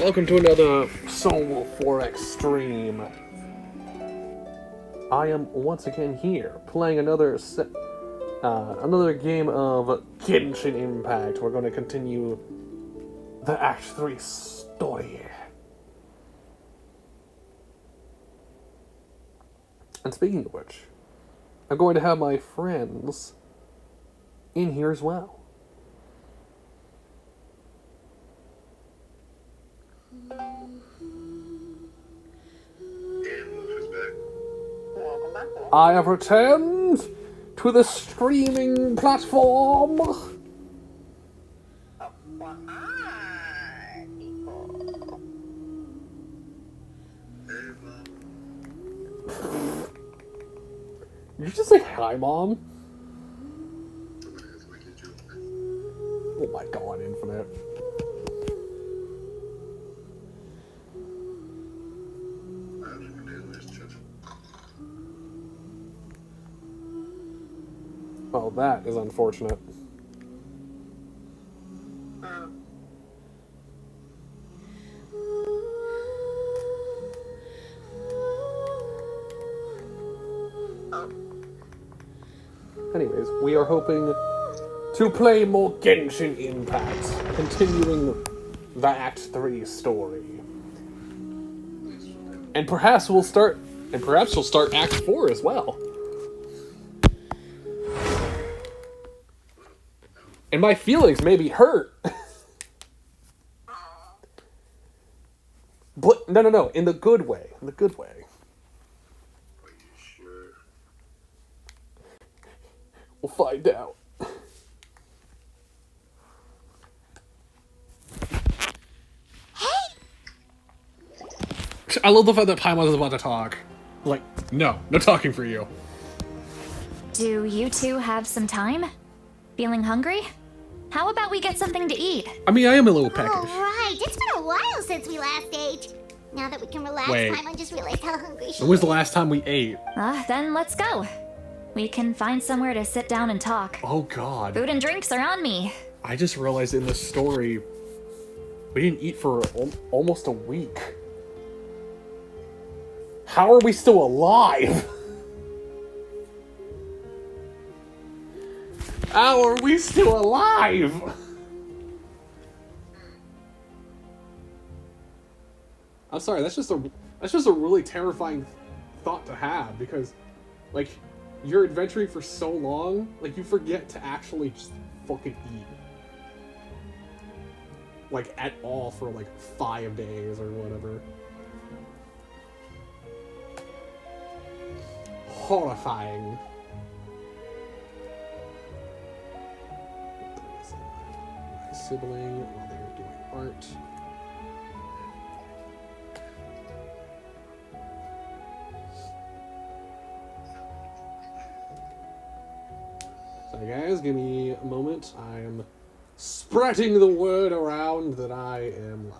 Welcome to another Soul 4X stream. I am once again here, playing another game of Genshin Impact. We're going to continue the Act 3 story. And speaking of which, I'm going to have my friends in here as well. I have returned to the streaming platform. Did you just say hi, Mom? Oh my god, Infinite. Well, that is unfortunate. Anyways, we are hoping to play more Genshin Impact, continuing the Act 3 story. And perhaps she'll start Act 4 as well. And my feelings may be hurt. But no, in the good way. In the good way. Are you sure? We'll find out. I love the fact that Paimon is about to talk. Like, no talking for you. Do you two have some time? Feeling hungry? How about we get something to eat? I mean, I am a little peckish. Oh, right. It's been a while since we last ate. Now that we can relax, Wait. Paimon just realized how hungry she When was is. the last time we ate? Then let's go. We can find somewhere to sit down and talk. Oh god. Food and drinks are on me. I just realized in this story, we didn't eat for almost a week. How are we still alive? How are we still alive? I'm sorry, that's just a really terrifying thought to have, because like you're adventuring for so long, like you forget to actually just fucking eat. Like at all for like 5 days or whatever. Horrifying. My sibling while they were doing art. Sorry guys, give me a moment. I am spreading the word around that I am live.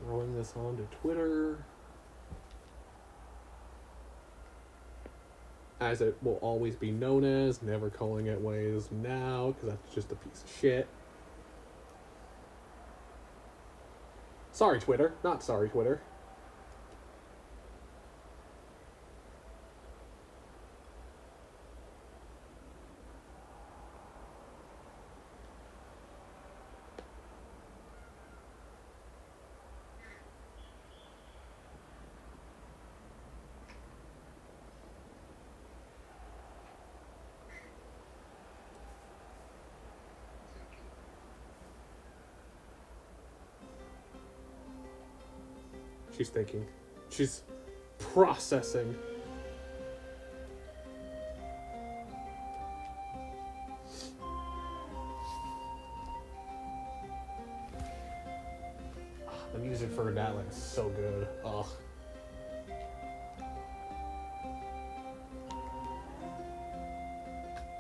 Throwing this onto Twitter, as it will always be known as, never calling it what it is now, because that's just a piece of shit. Sorry, Twitter. Not sorry, Twitter. She's thinking. She's processing. The music for Natlan is so good. Ugh.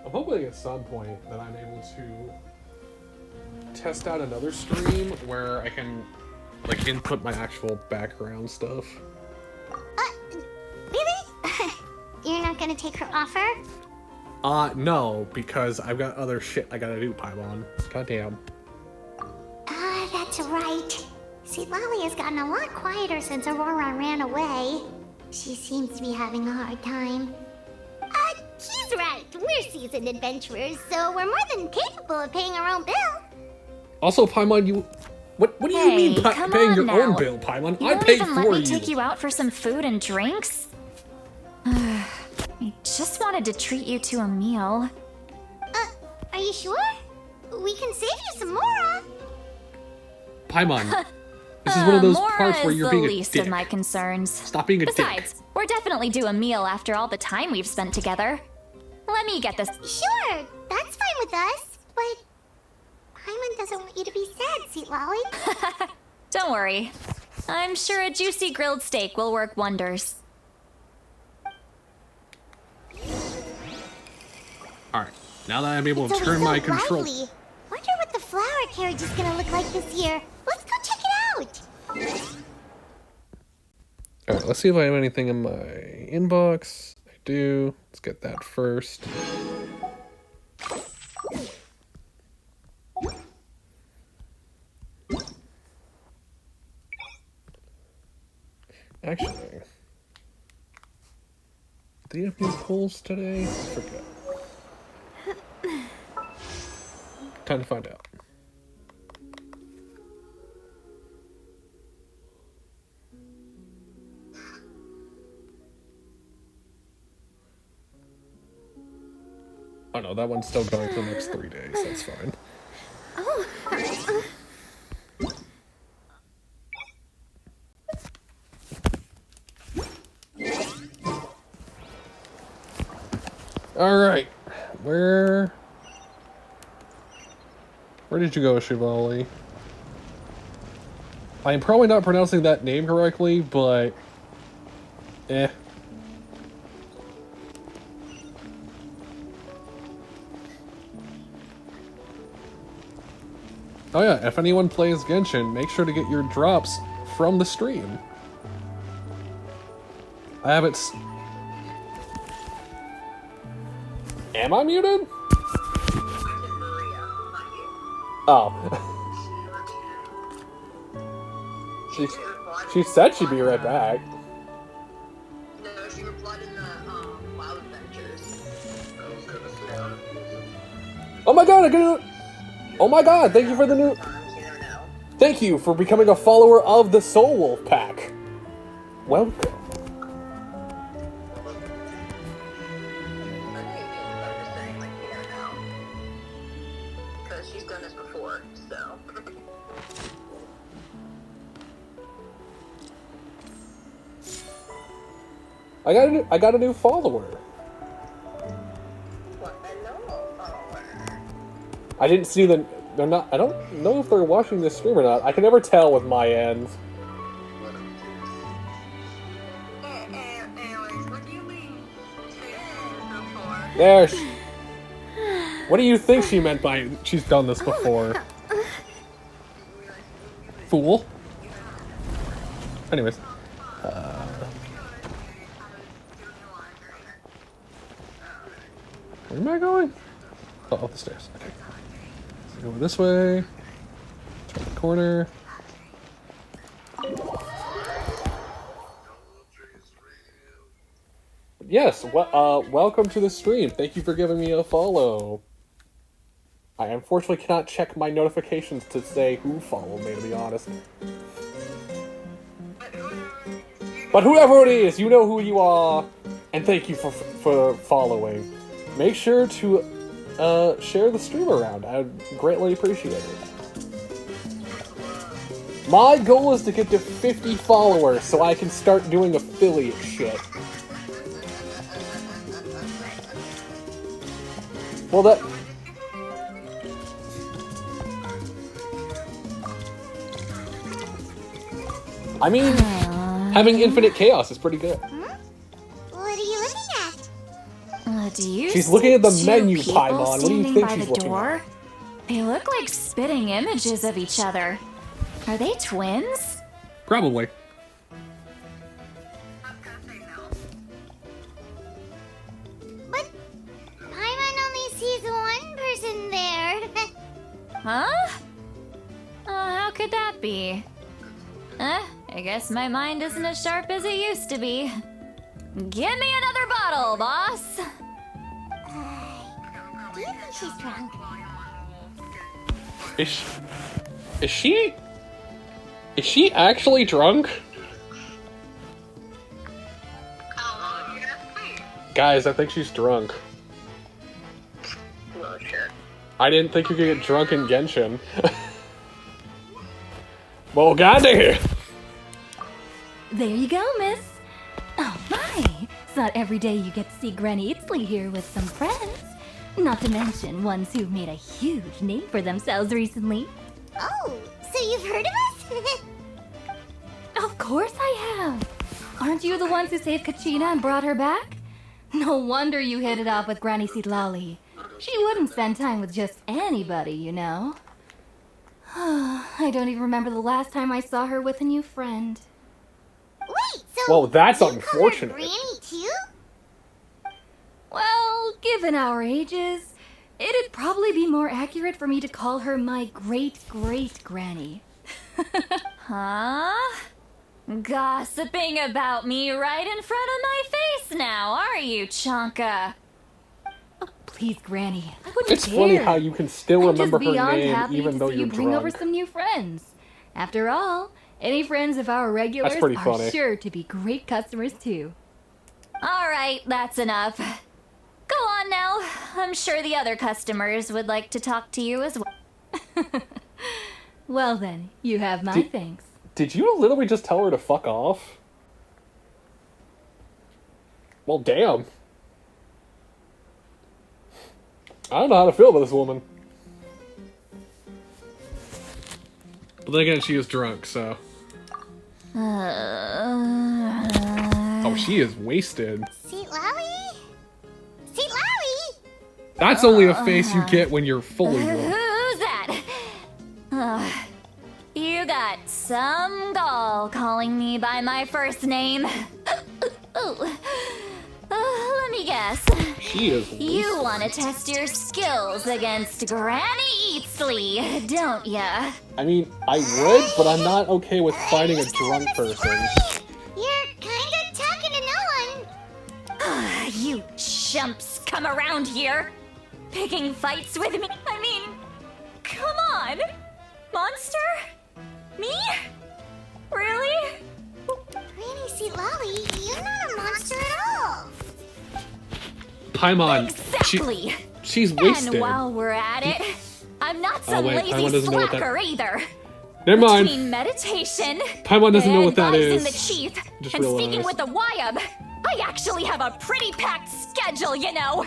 I'm hoping at some point that I'm able to test out another stream where I can like input my actual background stuff. Really? You're not gonna take her offer? No, because I've got other shit I gotta do, Paimon. Goddamn. Ah, that's right. See, Lolly has gotten a lot quieter since Aurora ran away. She seems to be having a hard time. She's right. We're seasoned adventurers, so we're more than capable of paying our own bill. Also, Paimon, you... What do you mean come paying on your now. own bill, Paimon? You I won't paid even for let me you. take you out for some food and drinks? I just wanted to treat you to a meal. Are you sure? We can save you some more. Paimon, this is one of those Mora parts where is you're the being a least dick. of my concerns. Stop being a Besides, dick. we're definitely due a meal after all the time we've spent together. Let me get this. Sure, that's fine with us. But Paimon doesn't want you to be sad, sweet Lolly. Don't worry. I'm sure a juicy grilled steak will work wonders. Alright, now that I'm able It's to turn always my so control... lively. Wonder what the flower carriage is gonna look like this year. Let's go check it out. Alright, let's see if I have anything in my inbox. I do. Let's get that first. Actually, do you have new polls today? I forget. Time to find out. Oh no, that one's still going for the next 3 days. That's fine. Alright. Where did you go, Shivali? I'm probably not pronouncing that name correctly, but... Oh yeah, if anyone plays Genshin, make sure to get your drops from the stream. I have it... Am I muted? Oh. She said she'd be right back. No, she replied in the Wild Adventures. Oh my god, I got... Oh my god, thank you for the new... Sometimes you never know. Thank you for becoming a follower of the Soul Wolf Pack. Welcome. I'm just saying, like, you never know. Because she's done this before, so. I got a new follower. What? Hello, follower. I didn't see the... They're not... I don't know if they're watching this stream or not. I can never tell with my end. Anyways, what do you mean? Before? There. What do you think she meant by she's done this before? Fool. Anyways. Where am I going? Oh, up the stairs. Okay. So go this way. Turn the corner. Yes, welcome to the stream. Thank you for giving me a follow. I unfortunately cannot check my notifications to say who followed me, to be honest. But whoever it is, you know who you are, and thank you for following. Make sure to share the stream around. I would greatly appreciate it. My goal is to get to 50 followers so I can start doing affiliate shit. Well, that... I mean, having infinite chaos is pretty good. What are you looking at? Do you She's looking at the see menu, two people Paimon. What do you standing think by she's the looking door? at? They look like spitting images of each other. Are they twins? Probably. I'm gonna say no. But Paimon only sees one person there. Huh? How could that be? I guess my mind isn't as sharp as it used to be. Give me another bottle, boss! Do you think she's drunk? Is she actually drunk? Yes, please. Guys, I think she's drunk. Oh, shit. I didn't think you could get drunk in Genshin. Well, goddamn! There you go, miss. Oh my! It's not every day you get to see Granny Itzley here with some friends. Not to mention ones who've made a huge name for themselves recently. Oh, so you've heard of us? Of course I have! Aren't you the ones who saved Kachina and brought her back? No wonder you hit it off with Granny Sitlali. She wouldn't spend time with just anybody, you know. I don't even remember the last time I saw her with a new friend. Wait, so Well, that's you call her unfortunate. Granny too? Well, given our ages, it'd probably be more accurate for me to call her my great-great-granny. Huh? Gossiping about me right in front of my face now, are you, Chonka? Please, Granny, I wouldn't It's funny dare. how you can still I'm remember just her beyond name happy even to though see you're you bring over drunk. some new friends. After all, any friends of our regulars pretty are funny. sure to be great customers too. Alright, that's enough. Go on now. I'm sure the other customers would like to talk to you as well. Well then, you have my Did- thanks. Did you literally just tell her to fuck off? Well, damn. I don't know how to feel about this woman. But then again, she is drunk, so... Oh, she is wasted. Sitlali? Sitlali? That's only a face you get when you're fully drunk. Who's that? You got some gall calling me by my first name. Let me guess. She is You wasted. want to test your skills against Granny Eatsley, don't ya? I mean, I would, but I'm not okay with fighting a drunk person. You're kind of talking to no one. You chumps come around here, picking fights with me. I mean, come on. Monster? Me? Really? Granny Sitlali, you're not a monster at all. Paimon, Exactly. she's wasted. And while we're at it, I'm not some wait, Paimon lazy doesn't know what that- slacker either. Never mind. Between meditation, Paimon doesn't know what that advising is. the chief, Just and speaking realized. with the Wyab, I actually have a pretty packed schedule, you know.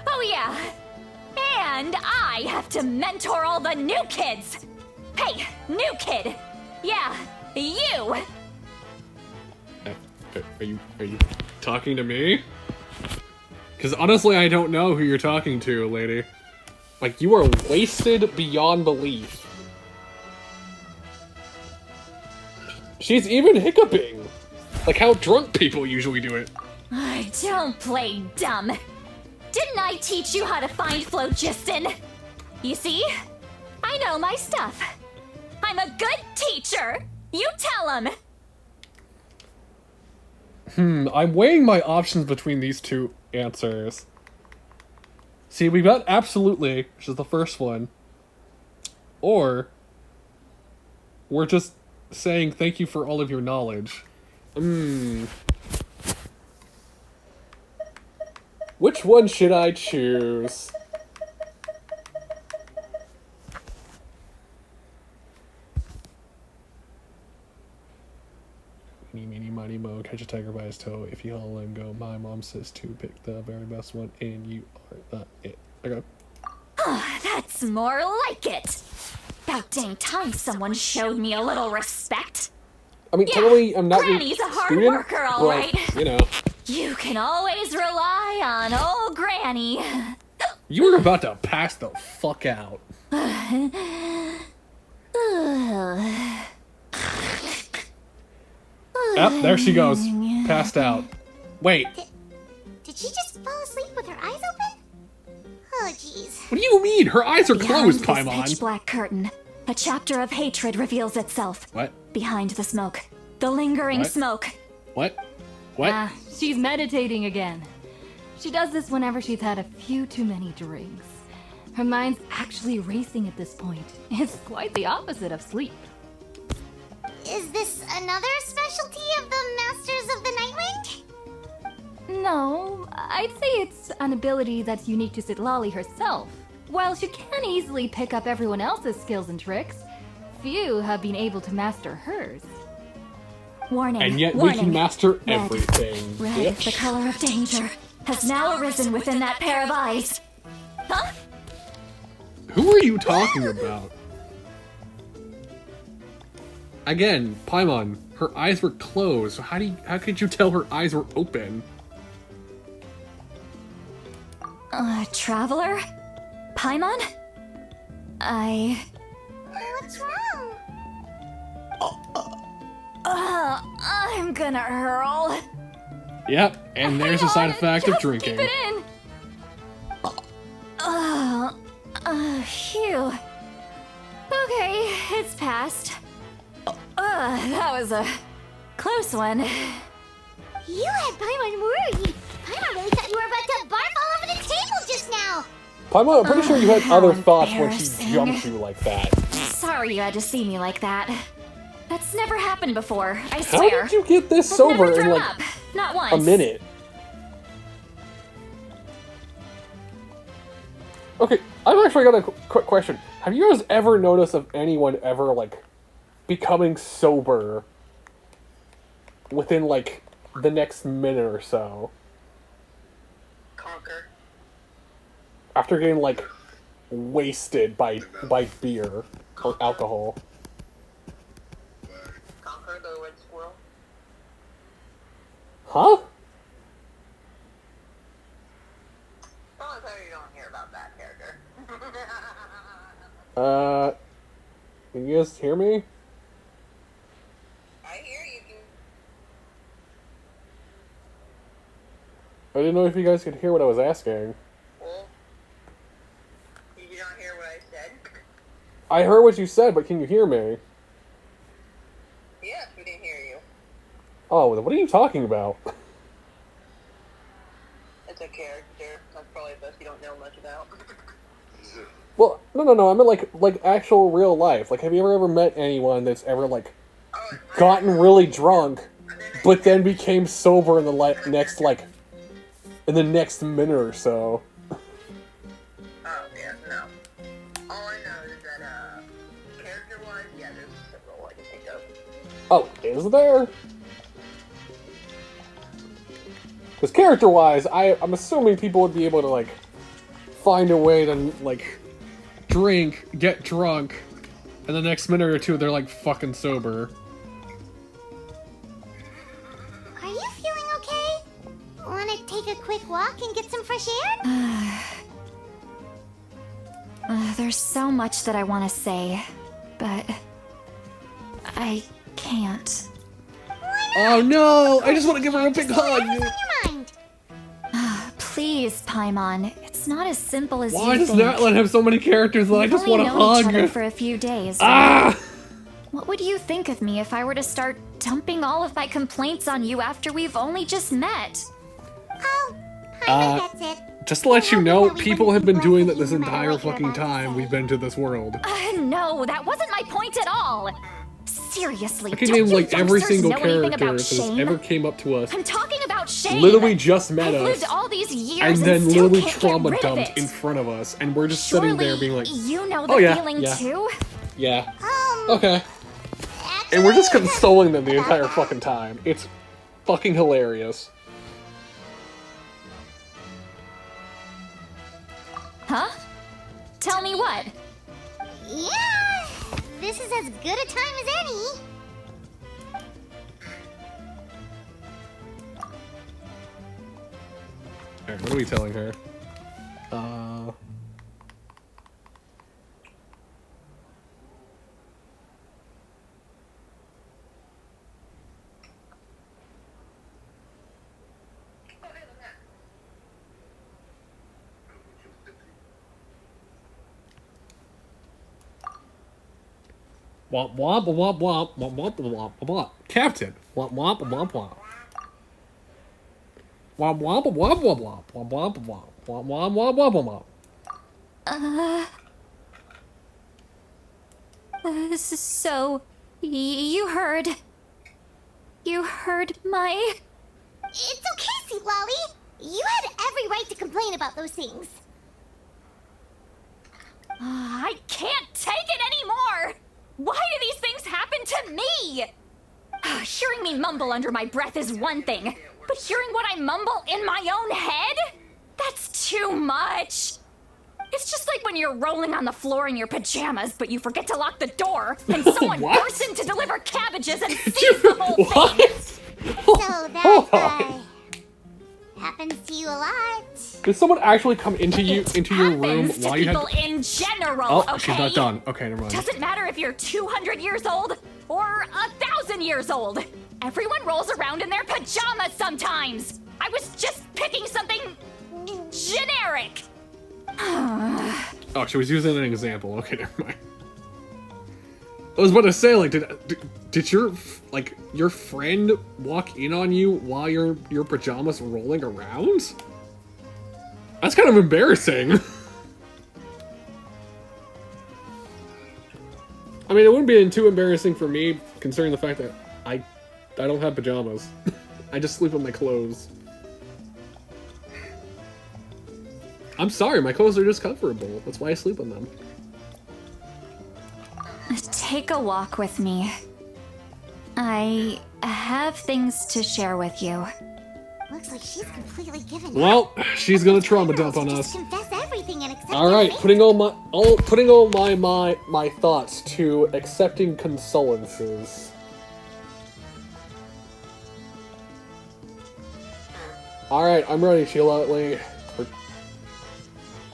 Oh yeah, and I have to mentor all the new kids. Hey, new kid. Yeah, you. Are you talking to me? Because honestly, I don't know who you're talking to, lady. Like, you are wasted beyond belief. She's even hiccuping. Like how drunk people usually do it. Don't play dumb. Didn't I teach you how to find phlogiston? You see? I know my stuff. I'm a good teacher. You tell him. I'm weighing my options between these two answers. See, we've got absolutely, which is the first one. Or, we're just saying thank you for all of your knowledge. Which one should I choose? Meeny, meeny, miny, mo, catch a tiger by his toe. If you all let him go, my mom says to pick the very best one, and you are not it. Okay. That's more like it. About dang time someone showed me a little respect. I mean, Yeah, totally, I'm not Granny's your a hard student, worker, all but, right. you know. You can always rely on old Granny. You were about to pass the fuck out. Yep, there she goes. Passed out. Wait, Did she just fall asleep with her eyes open? Oh, jeez. what do you mean? Her eyes are closed, Behind this Paimon. pitch black curtain, a chapter of hatred reveals itself. What? Behind the smoke, the lingering What? smoke. What? What? Ah, she's meditating again. She does this whenever she's had a few too many drinks. Her mind's actually racing at this point. It's quite the opposite of sleep. Is this another specialty of the Masters of the Nightwind? No, I'd say it's an ability that's unique to Citlali herself. While she can easily pick up everyone else's skills and tricks, few have been able to master hers. Warning. And yet we warning. can master Red. everything. Red, bitch. the color of danger, has now arisen within that pair of eyes. Huh? Who are you talking about? Again, Paimon, her eyes were closed. So how could you tell her eyes were open? Traveler? Paimon? What's wrong? I'm gonna hurl. Yep, and there's a side effect of Just drinking. Keep it in. Phew. Okay, it's passed. That was a close one. You had Paimon worried. Paimon really thought you were about to barf all over the table just now. Paimon, I'm pretty sure you had how other thoughts when she embarrassing. jumped you like that. Sorry you had to see me like that. That's never happened before, I How swear. did you get this I've sober never in thrown like up. Not once. a minute? Okay, I've actually got a quick question. Have you guys ever noticed of anyone ever, like, becoming sober within, like, the next minute or so? Conquer. After getting, like, wasted by beer or alcohol? Conquer the red squirrel. Huh? Oh, I thought you don't hear about that character. Can you guys hear me? I hear you. I didn't know if you guys could hear what I was asking. Well, did you not hear what I said? I heard what you said, but can you hear me? Yes, we didn't hear you. Oh, what are you talking about? It's a character. That's probably the best you don't know much about. Well, no. I meant like actual real life. Like, have you ever met anyone that's ever like Oh, gotten really drunk, but then became sober in the in the next minute or so? oh, yeah, no. All I know is that, character-wise, yeah, there's several I can think of. Oh, is there? Because character-wise, I'm assuming people would be able to like find a way to like drink, get drunk, and the next minute or two they're like fucking sober. Are you feeling okay? Want to take a quick walk and get some fresh air? There's so much that I want to say, but I can't. Oh no! I just want to give her a big hug! Whatever's on your mind. Please, Paimon, it's not as simple as Why you does think. Natlan have so many characters that I We've just only want to known each other hug? for a few days. Ah! What would you think of me if I were to start dumping all of my complaints on you after we've only just met? Oh, I think that's it. Just to let you know, Well, we people wouldn't have been be doing that blessed this no matter entire what you're fucking about to time say. we've been to this world. No, that wasn't my point at all. Seriously, I can don't name you like every youngsters single know anything character about that has shame? ever came up to us. I'm talking about shame. Literally just met I've us. lived all these years And then still literally can't get trauma rid of dumped it. in front of us, and we're just Surely sitting there being like, you know the "Oh, yeah, feeling yeah. too. yeah, Um, okay." And we're just consoling them the entire fucking time. It's fucking hilarious. Huh? Tell me what? Yeah, this is as good a time as any. Alright, what are we telling her? Womp womp womp womp womp womp womp womp. Captain. Womp womp womp womp. Womp womp womp womp womp womp womp womp womp womp womp womp womp. So, you heard my... It's okay, Sweet Lolly. You had every right to complain about those things. I can't take it anymore! Why do these things happen to me? Hearing me mumble under my breath is one thing, but hearing what I mumble in my own head? That's too much. It's just like when you're rolling on the floor in your pajamas, but you forget to lock the door, and someone What? bursts in to deliver cabbages and sees the whole What? thing. So Hold that, on. happens to you a lot. Did someone actually come into your room Happens to while you had? people in general, Oh, okay? she's not done. Okay, never mind. Doesn't matter if you're 200 years old or 1,000 years old. Everyone rolls around in their pajamas sometimes. I was just picking something generic. Oh, she was using an example. Okay, never mind. I was about to say, like, did your friend walk in on you while your pajamas were rolling around? That's kind of embarrassing. I mean, it wouldn't be too embarrassing for me, considering the fact that I don't have pajamas. I just sleep in my clothes. I'm sorry, my clothes are just comfortable. That's why I sleep in them. Take a walk with me. I have things to share with you. Looks like she's completely given up. Well, she's gonna trauma dump on Just us. confess everything and accept All right, your fate. putting all my thoughts to accepting condolences. All right, I'm ready, Sheila.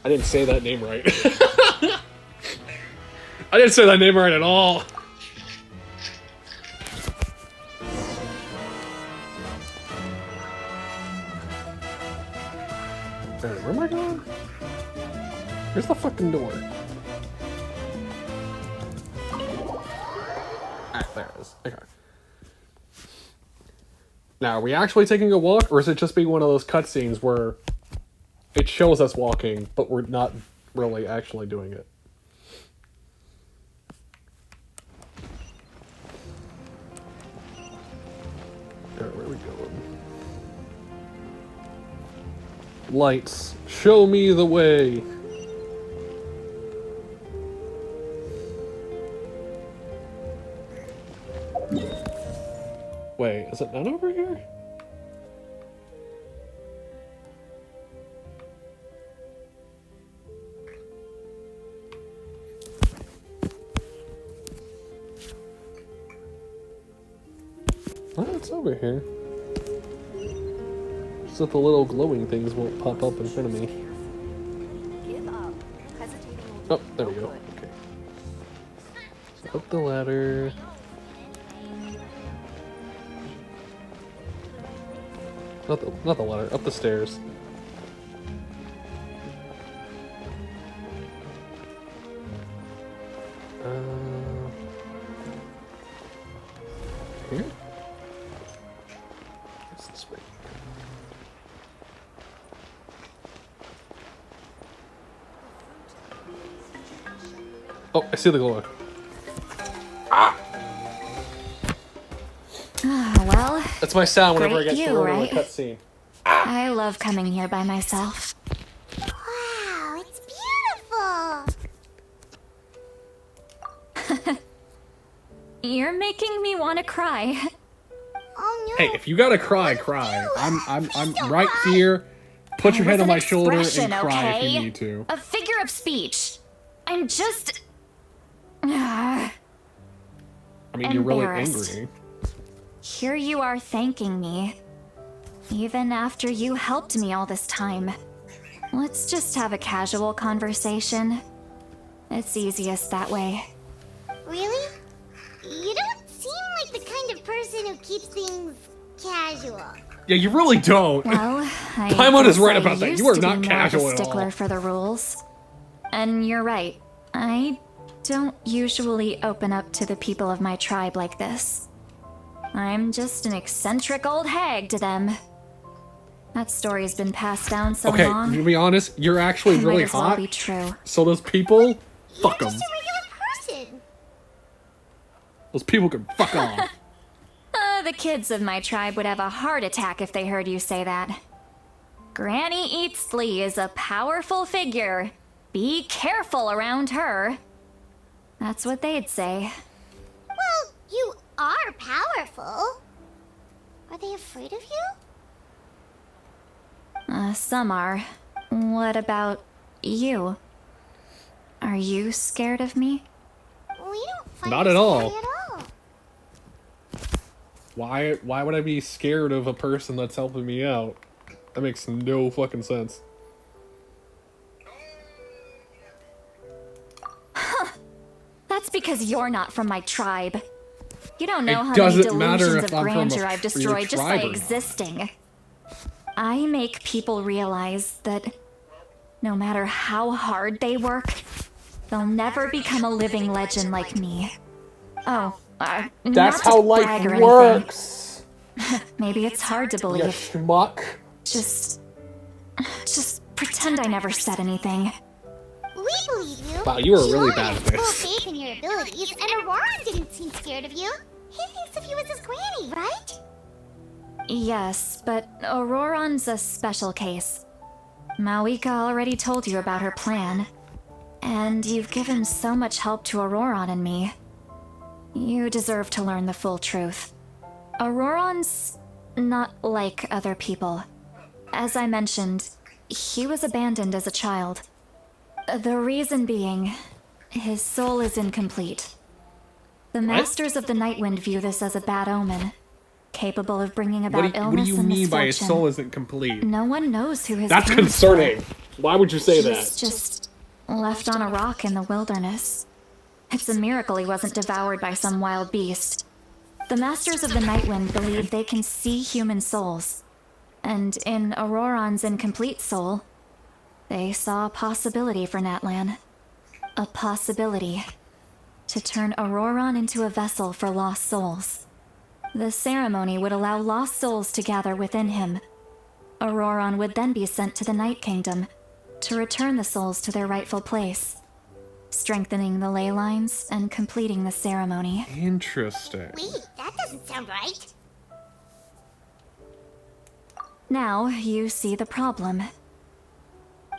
I didn't say that name right. I didn't say that name right at all. Alright, where am I going? Where's the fucking door? Ah, there it is. Okay. Now, are we actually taking a walk, or is it just being one of those cutscenes where it shows us walking, but we're not really actually doing it? Alright, where are we going? Lights, show me the way. Wait, is it none over here? Oh, it's over here. So that the little glowing things won't pop up in front of me. Oh, there we go. Okay. So up the ladder. Not the ladder, up the stairs. Here? It's this way. Oh, I see the glow. Well, That's my sound whenever Great I get view, thrown in a right? cutscene. I love coming here by myself. Wow, it's beautiful. You're making me want to cry. Oh no. Hey, if you gotta cry, cry. I'm Don't right cry. here. Put your It head was on an my shoulder and expression, cry if okay? you need to. A figure of speech. I'm just... I mean, you're really Embarrassed. angry. Here you are thanking me. Even after you helped me all this time. Let's just have a casual conversation. It's easiest that way. Really? You don't seem like the kind of person who keeps things casual. Yeah, you really don't. Well, I Paimon is guess right I about that. used You are to be not more casual of a at all. stickler for the rules. And you're right. I don't usually open up to the people of my tribe like this. I'm just an eccentric old hag to them. That story's been passed down so Okay, long. to be honest, you're actually It really might as well hot. be true. So those people, fuck You're them. just a regular person. Those people can fuck off. The kids of my tribe would have a heart attack if they heard you say that. Granny Eatsley is a powerful figure. Be careful around her. That's what they'd say. Well, you are powerful. Are they afraid of you? Some are. What about you? Are you scared of me? We don't find Not you at all. scary at all. Why would I be scared of a person that's helping me out? That makes no fucking sense. That's because you're not from my tribe. You don't know It how many doesn't matter delusions if of I'm from grandeur a- I've your destroyed just by tribe or not. existing. I make people realize that no matter how hard they work, they'll never become a living legend like me. Oh, That's not to how life brag or anything. works. Maybe it's hard to You believe. schmuck. Just pretend I never said anything. We believe you. Wow, you were Shion really bad has at this. full faith in your abilities, and Auroran didn't seem scared of you. He thinks of you as his granny, right? Yes, but Auroran's a special case. Mawika already told you about her plan. And you've given so much help to Auroran and me. You deserve to learn the full truth. Auroran's not like other people. As I mentioned, he was abandoned as a child. The reason being, his soul is incomplete. The Masters of the Nightwind view this as a bad omen, capable of bringing about What do illness you and mean by his misfortune. soul isn't complete? No one knows who his That's parents concerning. Why would you say were. He's that? just left on a rock in the wilderness. It's a miracle he wasn't devoured by some wild beast. The Masters of the Nightwind believe they can see human souls. And in Auroran's incomplete soul, they saw a possibility for Natlan. A possibility to turn Auroran into a vessel for lost souls. The ceremony would allow lost souls to gather within him. Auroran would then be sent to the Night Kingdom to return the souls to their rightful place, strengthening the ley lines and completing the ceremony. Interesting. Wait, that doesn't sound right. Now you see the problem.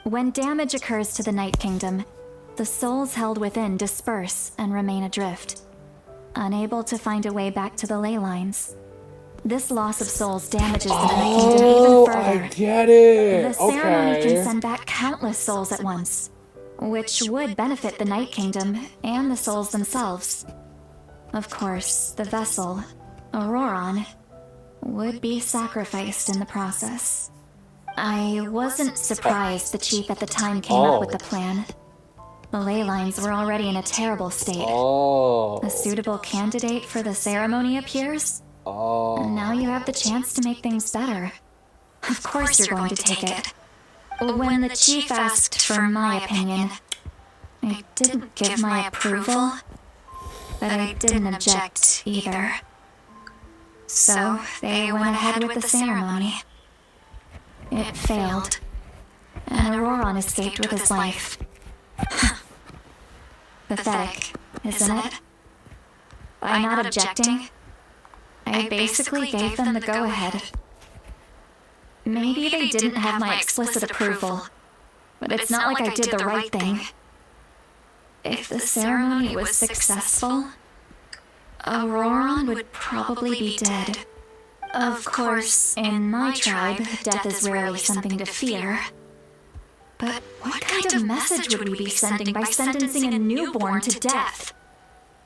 When damage occurs to the Night Kingdom, the souls held within disperse and remain adrift, unable to find a way back to the ley lines. This loss of souls damages the Night Kingdom even further. I get it. The ceremony Okay. can send back countless souls at once, which would benefit the Night Kingdom and the souls themselves. Of course, the vessel, Auroran, would be sacrificed in the process. I wasn't surprised the chief at the time came up with the plan. The ley lines were already in a terrible state. Oh. A suitable candidate for the ceremony appears, and now you have the chance to make things better. Of course you're going to take it. When the chief asked for my opinion, I didn't give my approval, but I didn't object either. So they went ahead with the ceremony. It failed, and Auroran escaped with his life. Pathetic, isn't it? By not objecting, I basically gave them the go-ahead. Maybe they didn't have my explicit approval, but it's not like I did the right thing. If the ceremony was successful, Auroran would probably be dead. Of course, in my tribe, death is rarely something to fear. But what kind of message would we be sending by sentencing a newborn to death?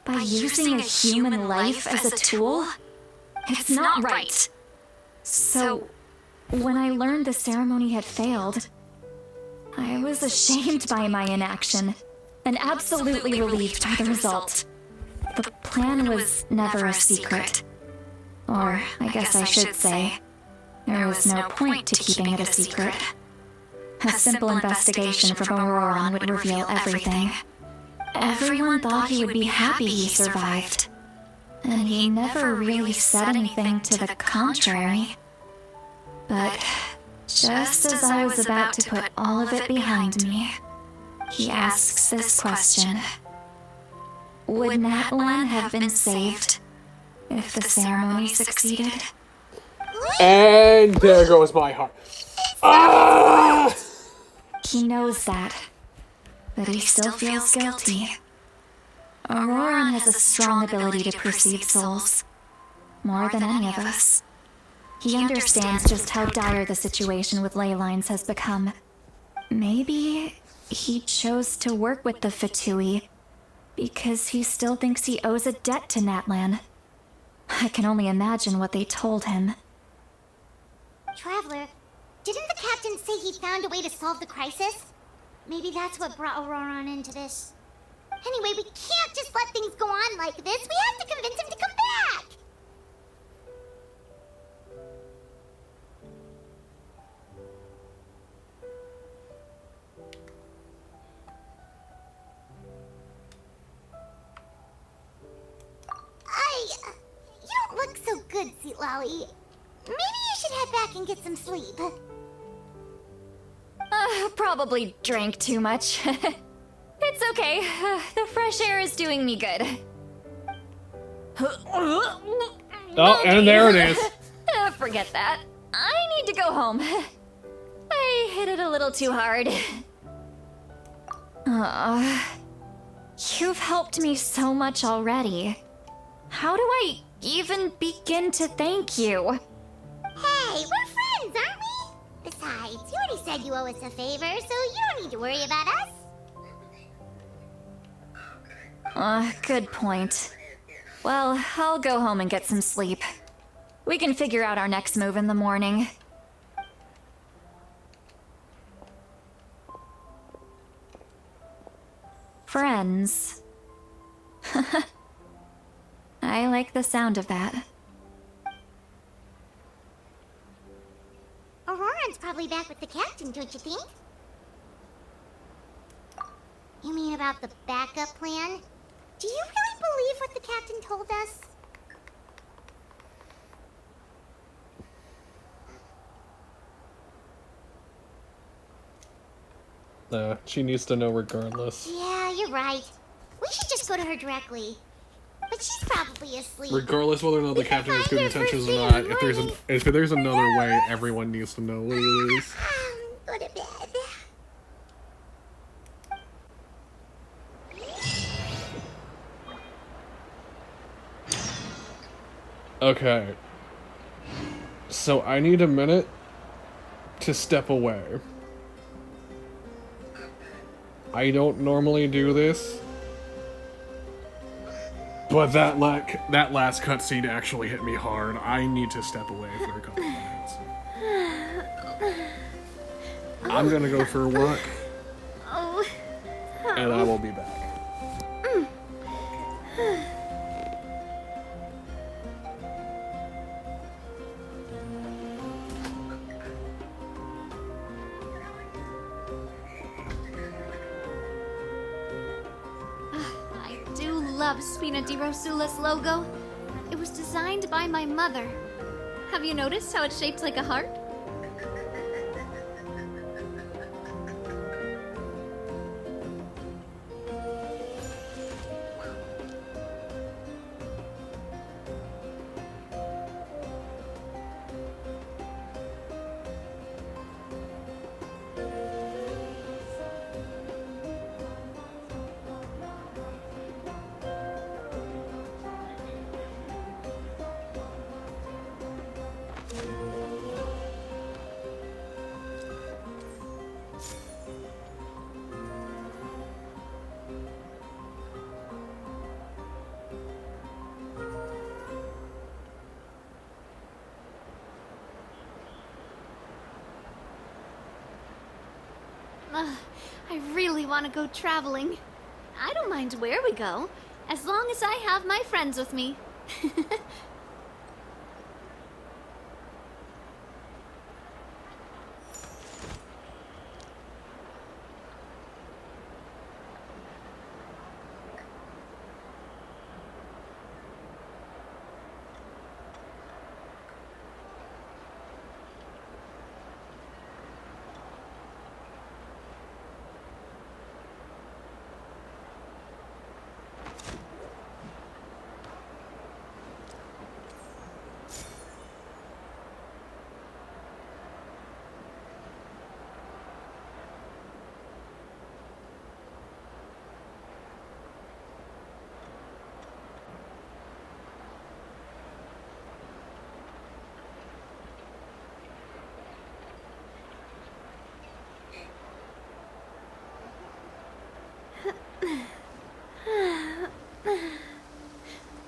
By using a human life as a tool? It's not right. So, when I learned the ceremony had failed, I was ashamed by my inaction and absolutely relieved by the result. The plan was never a secret. Or, I guess I should say, there was no point to keeping it a secret. A simple investigation from Auroron would reveal everything. Everyone thought he would be happy he survived. And he never really said anything to the contrary. But just as I was about to put all of it behind me, he asks this question. Would Natlan have been saved if the ceremony succeeded? And there goes my heart. Ah! He knows that, but he still feels guilty. Auroran has a strong ability to perceive souls, more than any of us. He understands just how dire the situation with ley lines has become. Maybe he chose to work with the Fatui because he still thinks he owes a debt to Natlan. I can only imagine what they told him. Traveler, didn't the captain say he found a way to solve the crisis? Maybe that's what brought Auroron into this. Anyway, we can't just let things go on like this. We have to convince him to come back! You don't look so good, Seatlally. Maybe you should head back and get some sleep. Probably drank too much. It's okay. The fresh air is doing me good. Oh, and there it is. Forget that. I need to go home. I hit it a little too hard. You've helped me so much already. How do I even begin to thank you? Hey, we're friends, aren't we? Besides, you already said you owe us a favor, so you don't need to worry about us. Good point. Well, I'll go home and get some sleep. We can figure out our next move in the morning. Friends. I like the sound of that. Auroran's probably back with the captain, don't you think? You mean about the backup plan? Do you really believe what the captain told us? She needs to know regardless. Yeah, you're right. We should just go to her directly. But she's probably asleep. Regardless whether or not the captain has good intentions or not, if there's another way, everyone needs to know what it is. Go to bed. Okay. So I need a minute to step away. I don't normally do this, but that last cutscene actually hit me hard. I need to step away for a couple of minutes. I'm gonna go for a walk, and I will be back. Love Spina di Rosula's logo. It was designed by my mother. Have you noticed how it's shaped like a heart? I really want to go traveling. I don't mind where we go, as long as I have my friends with me.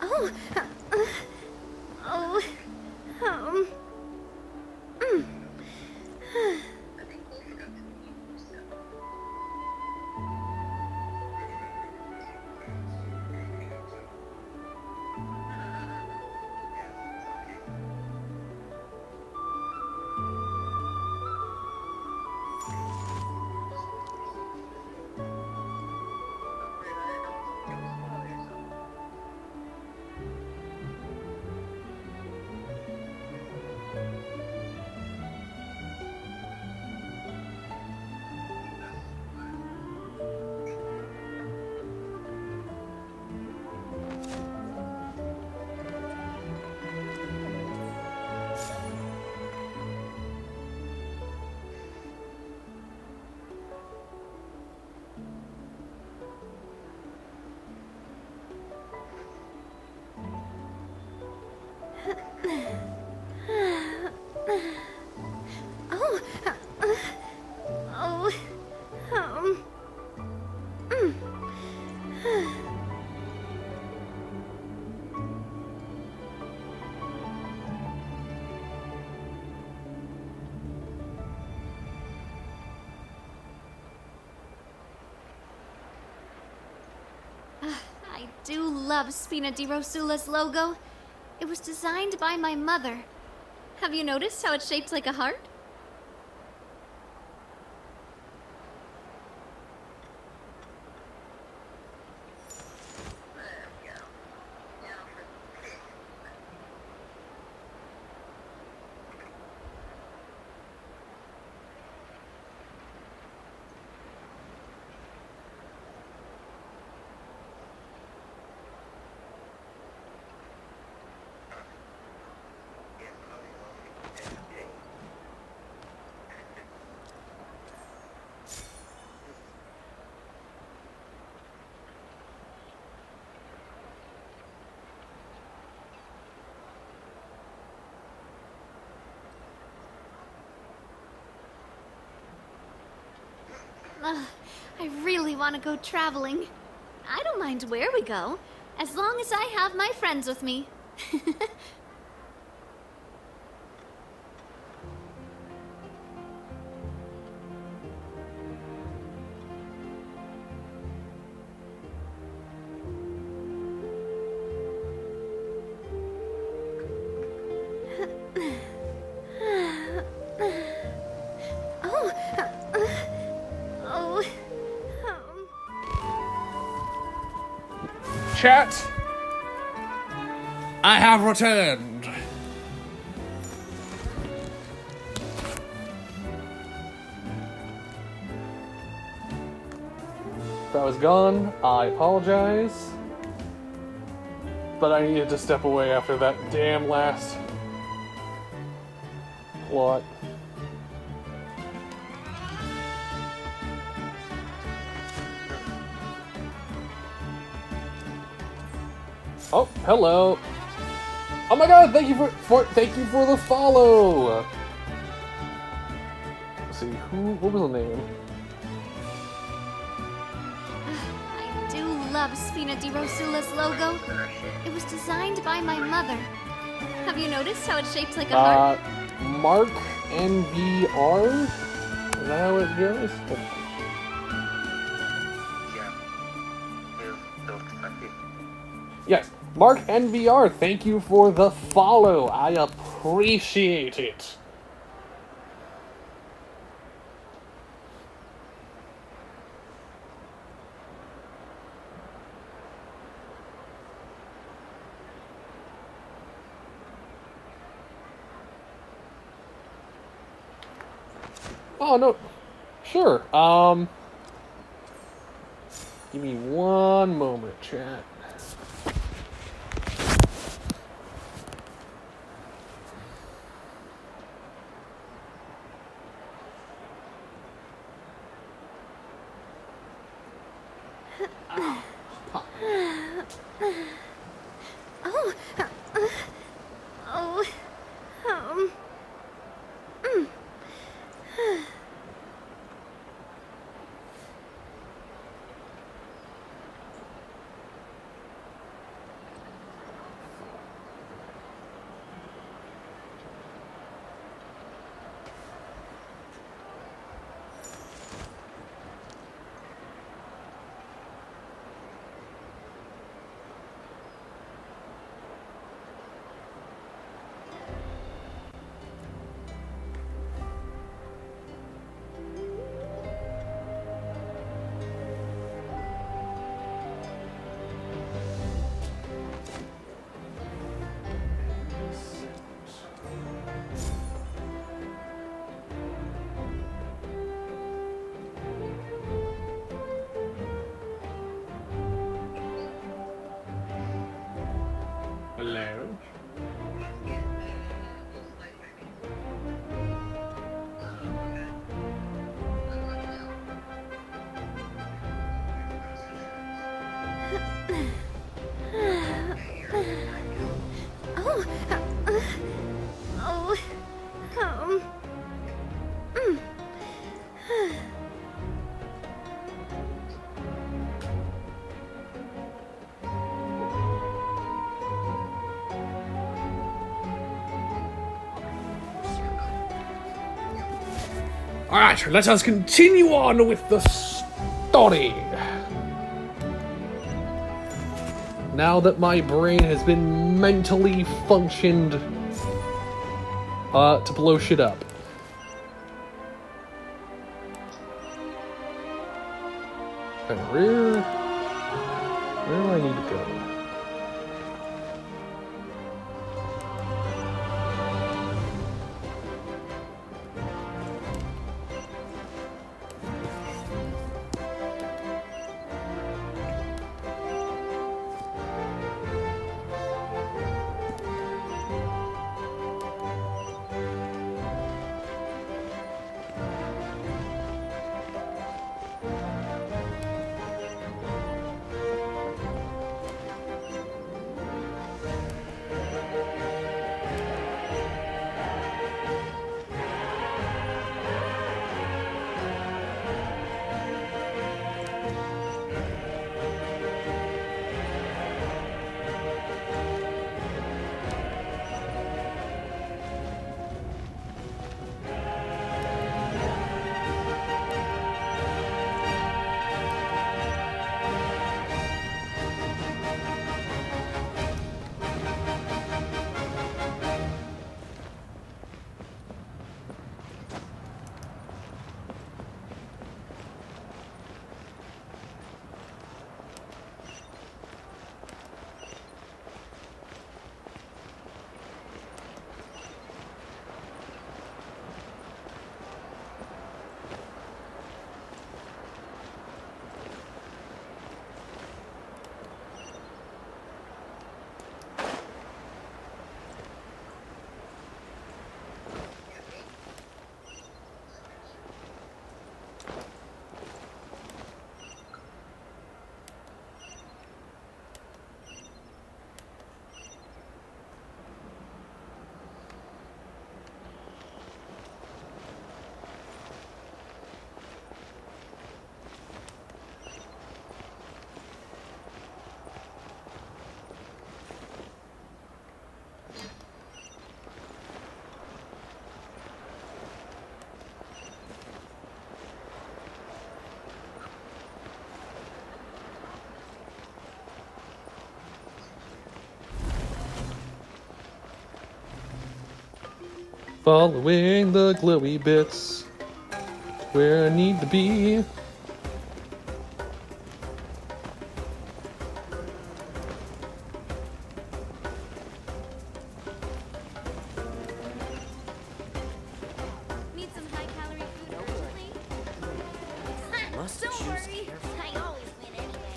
Oh, oh, um, mm. Oh, oh, mm. I do love Spina di Rosula's logo. It was designed by my mother. Have you noticed how it's shaped like a heart? I really want to go traveling. I don't mind where we go, as long as I have my friends with me. Chat, I have returned. If I was gone, I apologize. But I needed to step away after that damn last plot. Oh, hello. Oh my god, thank you for the follow. Let's see, what was the name? I do love Spina di Rosula's logo. It was designed by my mother. Have you noticed how it's shaped like a heart? Mark NVR? Is that how it goes? Yes, Mark NVR, thank you for the follow. I appreciate it. Oh, no. Sure. Give me one moment, chat. Oh. Oh. Hello? Oh. Oh. Alright, let us continue on with the story. Now that my brain has been mentally functioned to blow shit up. Okay, where do I need to go? Following the glowy bits where I need to be. Need some high-calorie food urgently? Don't worry, I always win anyway.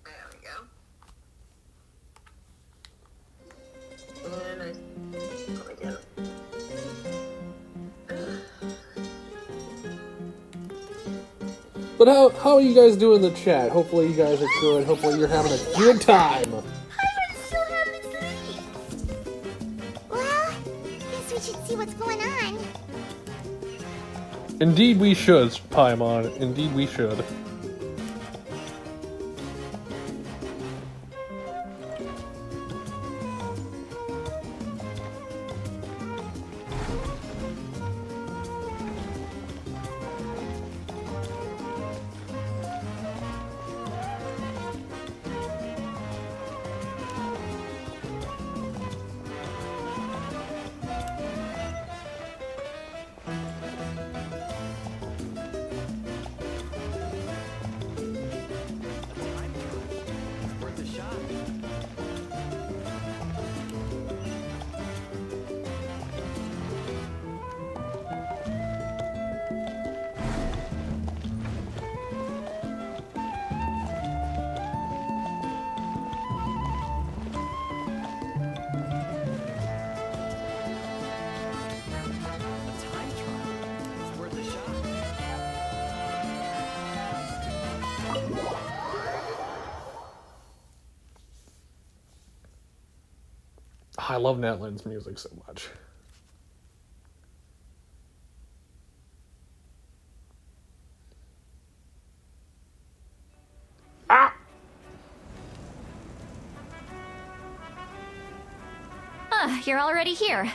There we go. And I... Oh, we go. But how are you guys doing in the chat? Hopefully you guys are good. Hopefully you're having a good time. I'm so happy to leave. Well, guess we should see what's going on. Indeed we should, Paimon. Indeed we should. I love Natlin's music so much. You're already here.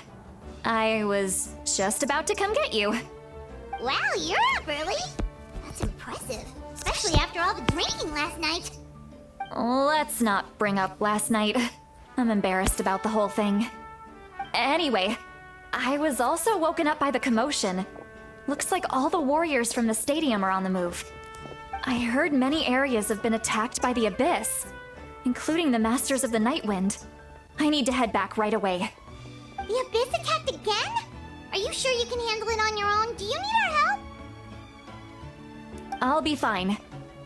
I was just about to come get you. Wow, you're up early. That's impressive, especially after all the drinking last night. Let's not bring up last night. I'm embarrassed about the whole thing. Anyway, I was also woken up by the commotion. Looks like all the warriors from the stadium are on the move. I heard many areas have been attacked by the Abyss, including the Masters of the Nightwind. I need to head back right away. The Abyss attacked again? Are you sure you can handle it on your own? Do you need our help? I'll be fine.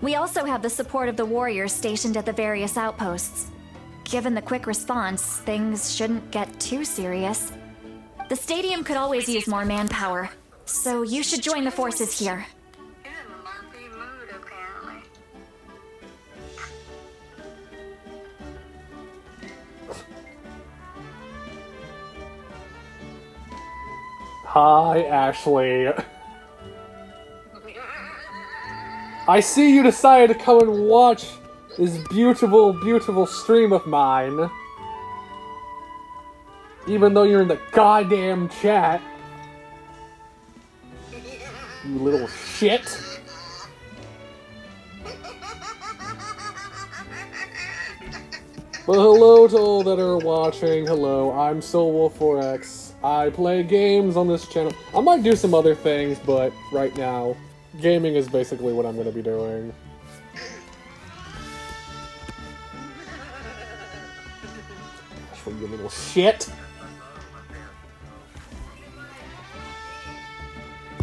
We also have the support of the warriors stationed at the various outposts. Given the quick response, things shouldn't get too serious. The stadium could always use more manpower, so you should join the forces here. In a lumpy mood, apparently. Hi, Ashley. I see you decided to come and watch this beautiful, beautiful stream of mine. Even though you're in the goddamn chat. You little shit. But hello to all that are watching. Hello, I'm SoulWolf4X. I play games on this channel. I might do some other things, but right now, gaming is basically what I'm going to be doing. Gosh, you little shit.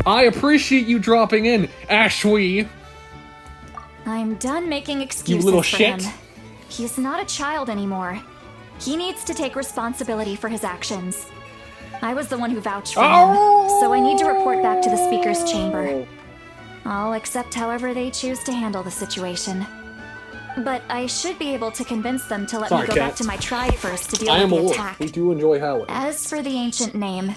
I appreciate you dropping in, Ashwee. I'm done making excuses little for shit. him. He's not a child anymore. He needs to take responsibility for his actions. I was the one who vouched for him, so I need to report back to the speaker's chamber. I'll accept however they choose to handle the situation. But I should be able to convince them to let me go back to my tribe first to deal I with am the a wolf. attack. We do enjoy howling. As for the ancient name,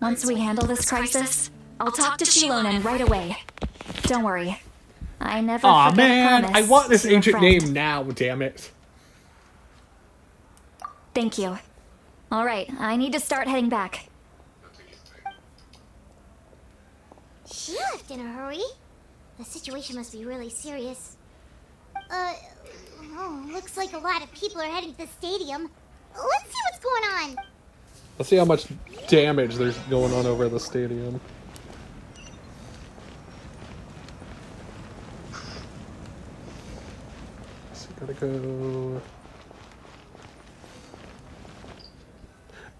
once we handle this crisis, I'll talk to Shilonen right away. Don't worry. I never Aw, forget a man, promise I want this to a ancient friend. name now, damn it. Thank you. Alright, I need to start heading back. She left in a hurry. The situation must be really serious. Huh? Oh, looks like a lot of people are heading to the stadium. Let's see what's going on. Let's see how much damage there's going on over the stadium. So gotta go.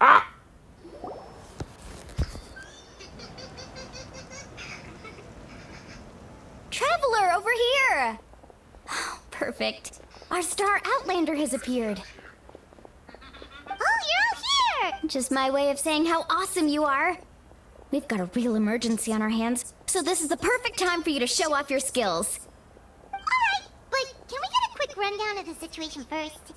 Ah! Traveler, over here! Perfect. Our star Outlander has appeared. Oh, you're all here! Just my way of saying how awesome you are. We've got a real emergency on our hands, so this is the perfect time for you to show off your skills. Alright, but can we get a quick rundown of the situation first?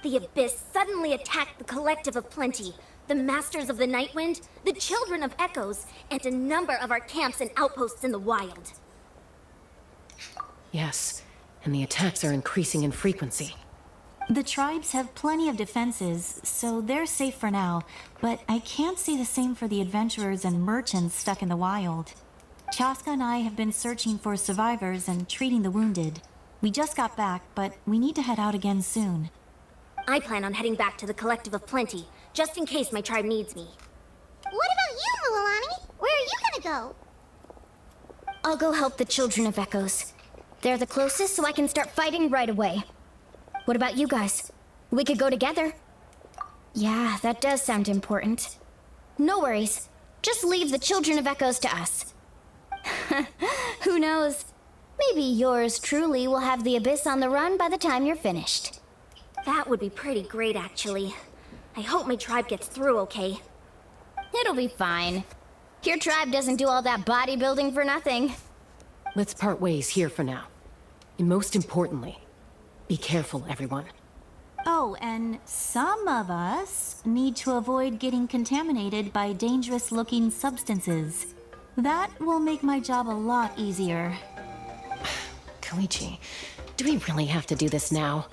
The Abyss suddenly attacked the Collective of Plenty, the Masters of the Nightwind, the Children of Echoes, and a number of our camps and outposts in the wild. Yes, and the attacks are increasing in frequency. The tribes have plenty of defenses, so they're safe for now, but I can't say the same for the adventurers and merchants stuck in the wild. Chaska and I have been searching for survivors and treating the wounded. We just got back, but we need to head out again soon. I plan on heading back to the Collective of Plenty, just in case my tribe needs me. What about you, Mulalani? Where are you gonna go? I'll go help the Children of Echoes. They're the closest, so I can start fighting right away. What about you guys? We could go together. Yeah, that does sound important. No worries. Just leave the Children of Echoes to us. Who knows? Maybe yours truly will have the Abyss on the run by the time you're finished. That would be pretty great, actually. I hope my tribe gets through okay. It'll be fine. Your tribe doesn't do all that bodybuilding for nothing. Let's part ways here for now. And most importantly, be careful, everyone. Oh, and some of us need to avoid getting contaminated by dangerous-looking substances. That will make my job a lot easier. Koichi, do we really have to do this now?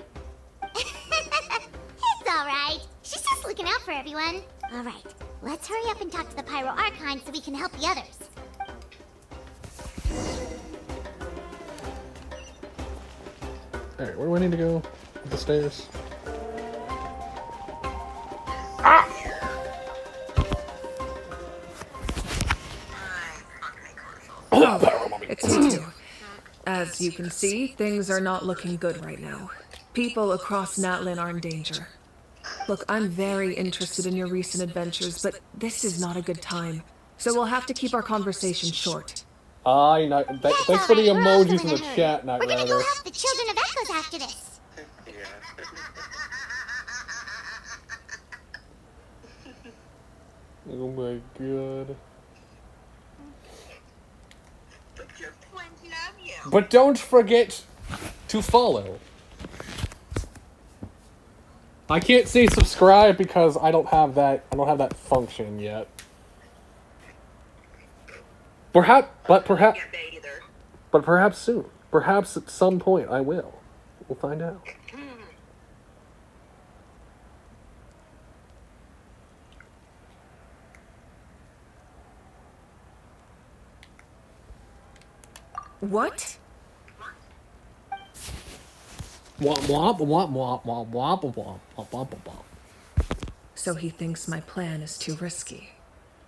It's alright. She's just looking out for everyone. Alright, let's hurry up and talk to the Pyro Archon so we can help the others. Alright, where do I need to go? Up the stairs. It's me too. As you can see, things are not looking good right now. People across Natlin are in danger. Look, I'm very interested in your recent adventures, but this is not a good time. So we'll have to keep our conversation short. Thanks for the alright, we're also emojis in in a the hurry. chat, We're gonna go Nightrider. help the Children of Echoes after this. Oh my god. But don't forget to follow. I can't say subscribe because I don't have that function yet. But perhaps soon. Perhaps at some point I will. We'll find out. What? Womp womp womp womp womp womp womp womp womp womp. So he thinks my plan is too risky.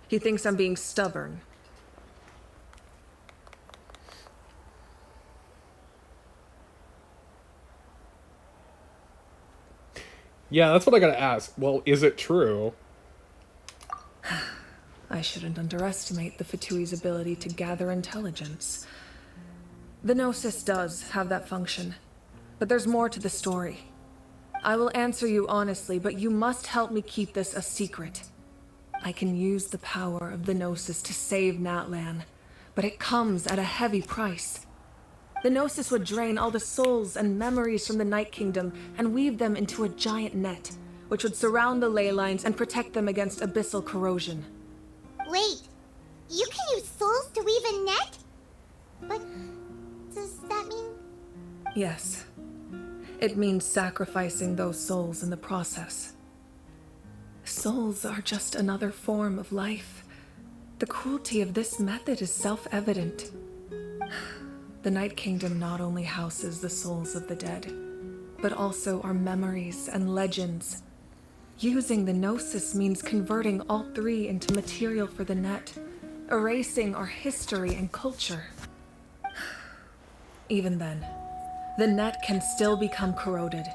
He thinks I'm being stubborn. Yeah, that's what I gotta ask. Well, is it true? I shouldn't underestimate the Fatui's ability to gather intelligence. The Gnosis does have that function, but there's more to the story. I will answer you honestly, but you must help me keep this a secret. I can use the power of the Gnosis to save Natlan, but it comes at a heavy price. The Gnosis would drain all the souls and memories from the Night Kingdom and weave them into a giant net, which would surround the ley lines and protect them against abyssal corrosion. Wait, you can use souls to weave a net? But does that mean... Yes. It means sacrificing those souls in the process. Souls are just another form of life. The cruelty of this method is self-evident. The Night Kingdom not only houses the souls of the dead, but also our memories and legends. Using the Gnosis means converting all three into material for the net, erasing our history and culture. Even then, the net can still become corroded.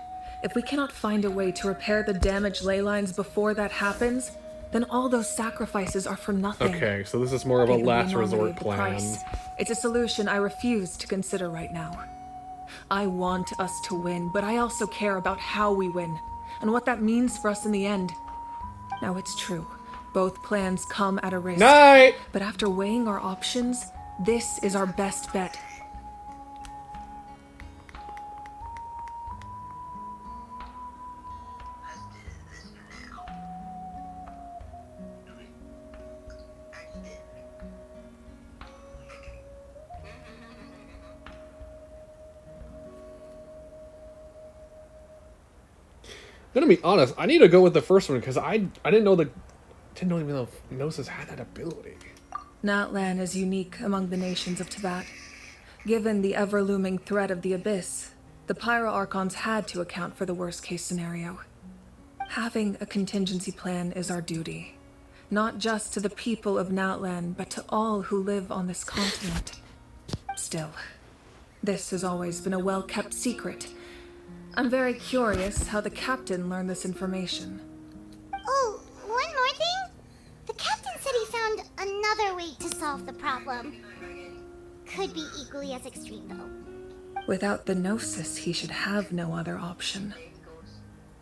If we cannot find a way to repair the damaged ley lines before that happens, then all those sacrifices are for nothing. Okay, so this is more of a Pay the last enormity resort of the plan. price. It's a solution I refuse to consider right now. I want us to win, but I also care about how we win, and what that means for us in the end. Now, it's true. Both plans come at a risk. Night! But after weighing our options, this is our best bet. I'm gonna be honest, I need to go with the first one because I didn't know even know Gnosis had that ability. Natlan is unique among the nations of Tibet. Given the ever-looming threat of the Abyss, the Pyro Archons had to account for the worst-case scenario. Having a contingency plan is our duty, not just to the people of Natlan, but to all who live on this continent. Still, this has always been a well-kept secret. I'm very curious how the captain learned this information. Oh, one more thing? The captain said he found another way to solve the problem. Could be equally as extreme, though. Without the Gnosis, he should have no other option.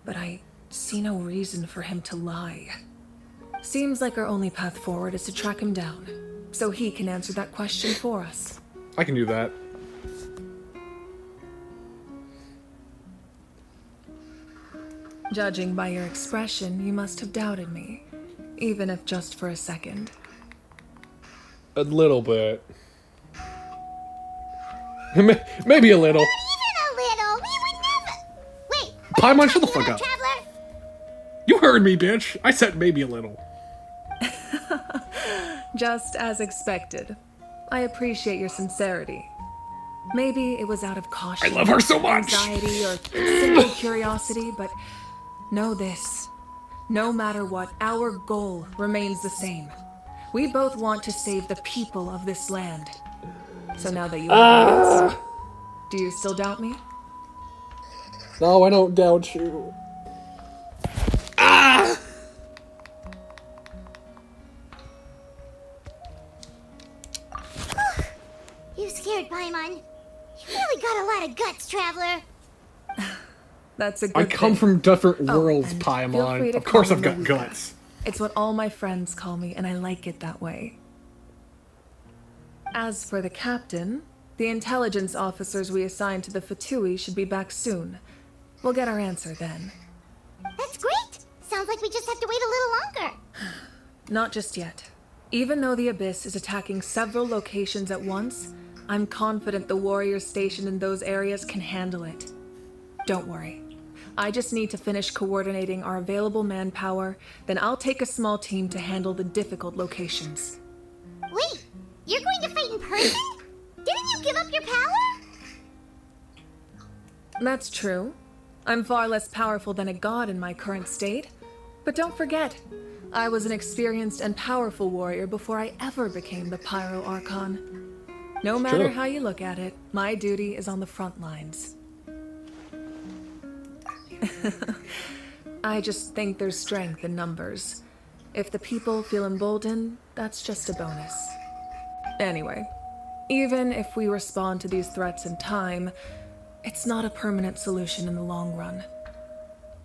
But I see no reason for him to lie. Seems like our only path forward is to track him down, so he can answer that question for us. I can do that. Judging by your expression, you must have doubted me, even if just for a second. A little bit. Maybe a little. Even a little. We would never. Wait. Paimon, shut the fuck up. Traveler? You heard me, bitch. I said maybe a little. Just as expected. I appreciate your sincerity. Maybe it was out of caution. I love her so much. Anxiety or simple curiosity, but know this. No matter what, our goal remains the same. We both want to save the people of this land. So now that you have the answer, do you still doubt me? No, I don't doubt you. You scared, Paimon. You really got a lot of guts, Traveler. That's a good I come thing. from different worlds, and feel free Paimon. to Of course call I've me got Luca. guts. It's what all my friends call me, and I like it that way. As for the captain, the intelligence officers we assigned to the Fatui should be back soon. We'll get our answer then. That's great. Sounds like we just have to wait a little longer. Not just yet. Even though the Abyss is attacking several locations at once, I'm confident the warriors stationed in those areas can handle it. Don't worry. I just need to finish coordinating our available manpower, then I'll take a small team to handle the difficult locations. Wait, you're going to fight in person? Didn't you give up your power? That's true. I'm far less powerful than a god in my current state. But don't forget, I was an experienced and powerful warrior before I ever became the Pyro Archon. No matter how you look at it, my duty is on the front lines. I just think there's strength in numbers. If the people feel emboldened, that's just a bonus. Anyway, even if we respond to these threats in time, it's not a permanent solution in the long run.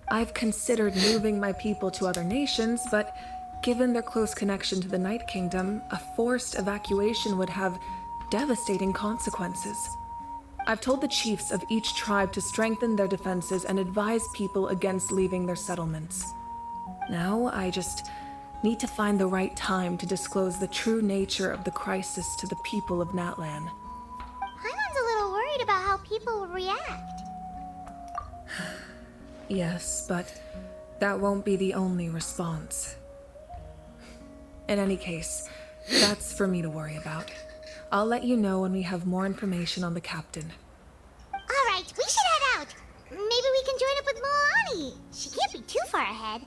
I've considered moving my people to other nations, but given their close connection to the Night Kingdom, a forced evacuation would have devastating consequences. I've told the chiefs of each tribe to strengthen their defenses and advise people against leaving their settlements. Now, I just need to find the right time to disclose the true nature of the crisis to the people of Natlan. Paimon's a little worried about how people will react. Yes, but that won't be the only response. In any case, that's for me to worry about. I'll let you know when we have more information on the captain. Alright, we should head out. Maybe we can join up with Moani. She can't be too far ahead.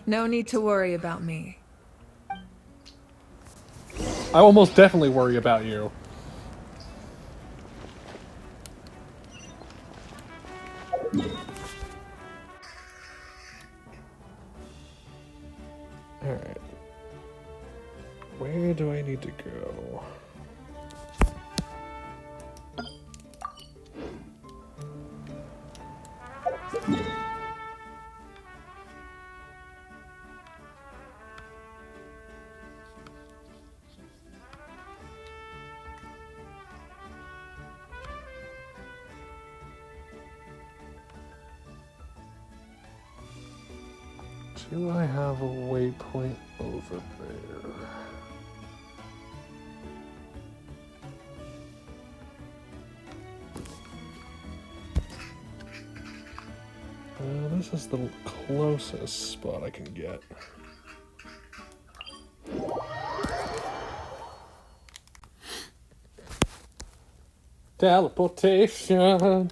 No need to worry about me. I will most definitely worry about you. Alright. Where do I need to go? Do I have a waypoint over there? This is the closest spot I can get. Teleportation!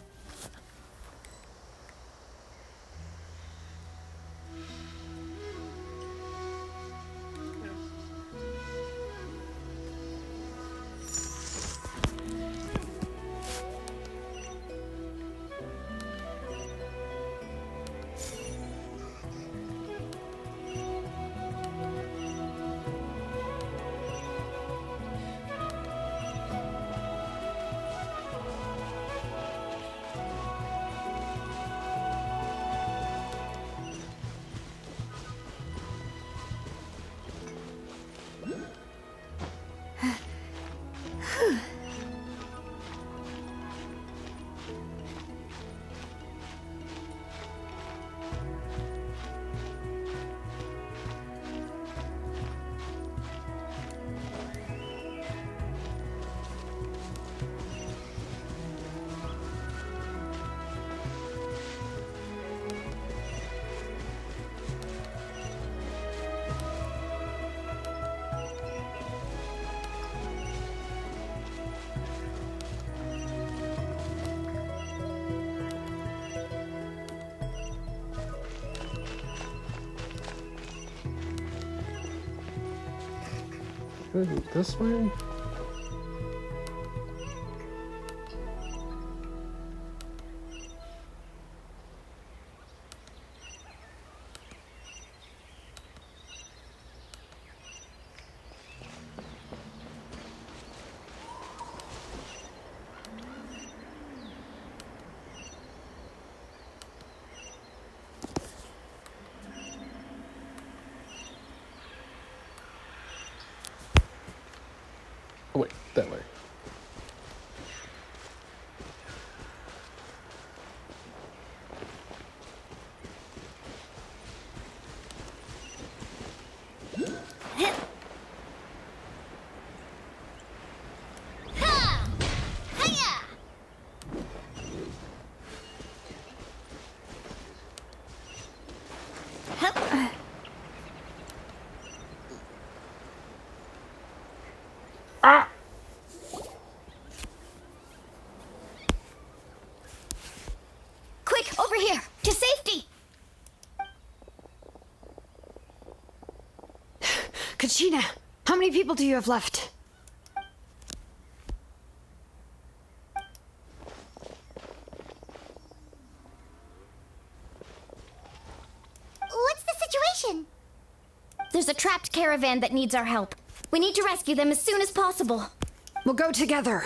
Should I do it this way? Oh wait, that way. Quick, over here, to safety! Kachina, how many people do you have left? What's the situation? There's a trapped caravan that needs our help. We need to rescue them as soon as possible. We'll go together.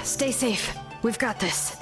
Stay safe. We've got this.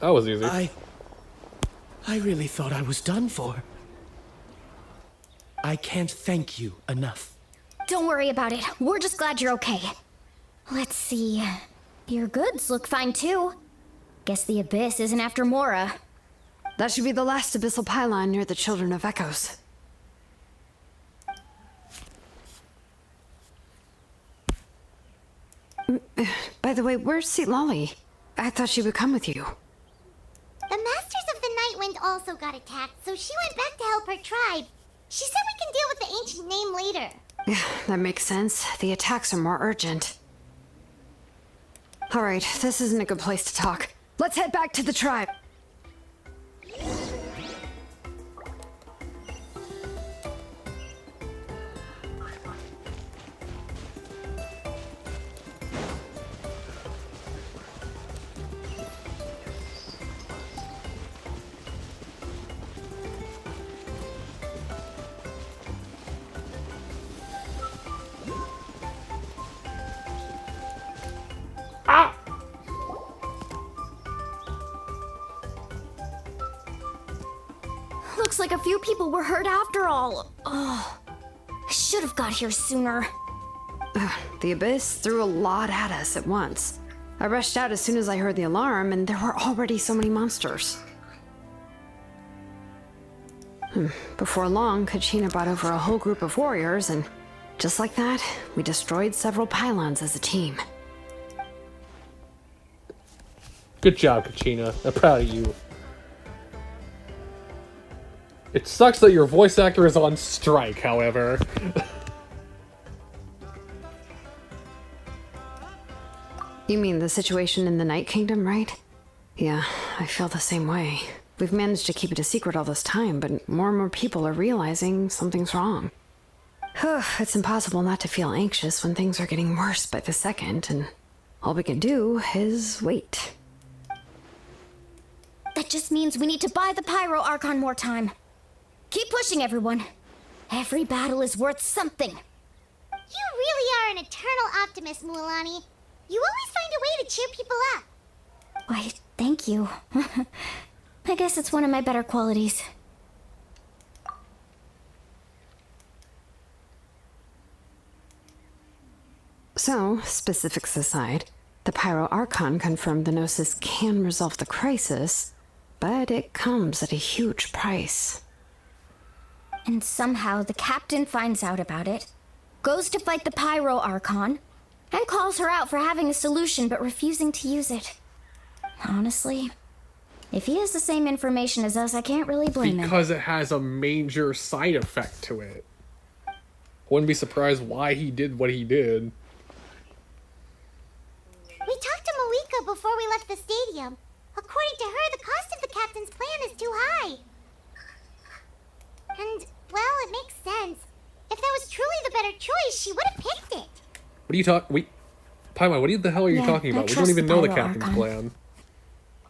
That was easy. I really thought I was done for. I can't thank you enough. Don't worry about it. We're just glad you're okay. Let's see. Your goods look fine too. Guess the Abyss isn't after Mora. That should be the last abyssal pylon near the Children of Echoes. By the way, where's Lolly? I thought she would come with you. The Masters of the Night Wind also got attacked, so she went back to help her tribe. She said we can deal with the ancient name later. That makes sense. The attacks are more urgent. Alright, this isn't a good place to talk. Let's head back to the tribe. Looks like a few people were hurt after all. Oh, I should have got here sooner. The Abyss threw a lot at us at once. I rushed out as soon as I heard the alarm, and there were already so many monsters. Before long, Kachina brought over a whole group of warriors, and just like that, we destroyed several pylons as a team. Good job, Kachina. I'm proud of you. It sucks that your voice actor is on strike, however. You mean the situation in the Night Kingdom, right? Yeah, I feel the same way. We've managed to keep it a secret all this time, but more and more people are realizing something's wrong. It's impossible not to feel anxious when things are getting worse by the second, and all we can do is wait. That just means we need to buy the Pyro Archon more time. Keep pushing, everyone. Every battle is worth something. You really are an eternal optimist, Mualani. You always find a way to cheer people up. Why, thank you. I guess it's one of my better qualities. So, specifics aside, the Pyro Archon confirmed the Gnosis can resolve the crisis, but it comes at a huge price. And somehow the captain finds out about it, goes to fight the Pyro Archon, and calls her out for having a solution but refusing to use it. Honestly, if he has the same information as us, I can't really blame him. Because it has a major side effect to it. I wouldn't be surprised why he did what he did. We talked to Malika before we left the stadium. According to her, the cost of the captain's plan is too high. And, well, it makes sense. If that was truly the better choice, she would have picked it. What are you talking? Paimon, what the hell are you talking about? We don't even know the captain's plan.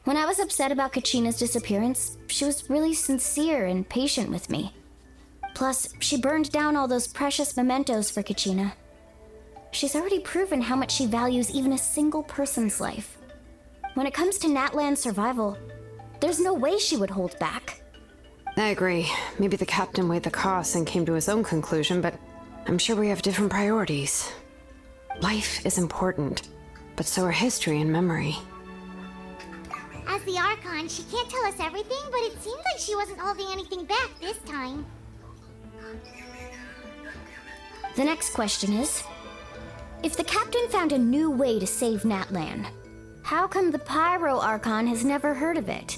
When I was upset about Kachina's disappearance, she was really sincere and patient with me. Plus, she burned down all those precious mementos for Kachina. She's already proven how much she values even a single person's life. When it comes to Natlan's survival, there's no way she would hold back. I agree. Maybe the captain weighed the costs and came to his own conclusion, but I'm sure we have different priorities. Life is important, but so are history and memory. As the Archon, she can't tell us everything, but it seems like she wasn't holding anything back this time. The next question is, if the captain found a new way to save Natlan, how come the Pyro Archon has never heard of it?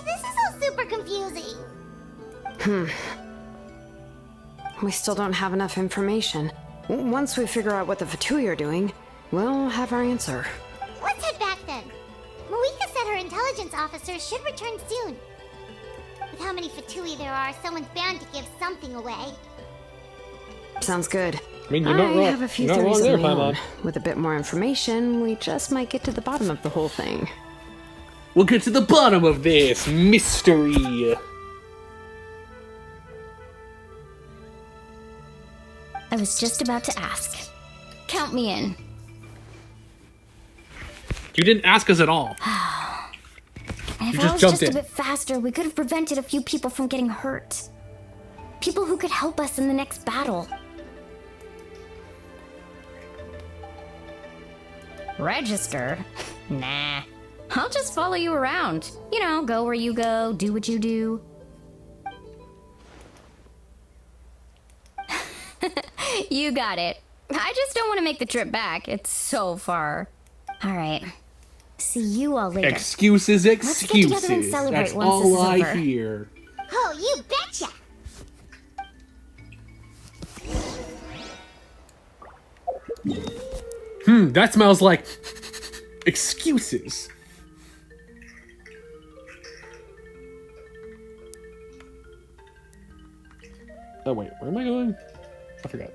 This is all super confusing. We still don't have enough information. Once we figure out what the Fatui are doing, we'll have our answer. Let's head back then. Moika said her intelligence officer should return soon. With how many Fatui there are, someone's bound to give something away. Sounds good. I mean, you're not wrong. have a few You're not theories wrong of there, my own. Paimon. With a bit more information, we just might get to the bottom of the whole thing. We'll get to the bottom of this mystery. I was just about to ask. Count me in. You didn't ask us at all. And You if just I was jumped just in. a bit faster, we could have prevented a few people from getting hurt. People who could help us in the next battle. Register? Nah. I'll just follow you around. You know, go where you go, do what you do. You got it. I just don't want to make the trip back. It's so far. All right. See you all later. Excuses, Let's get together and excuses. celebrate That's once this all is I over. hear. Oh, you betcha! That smells like excuses. Oh wait, where am I going? I forgot.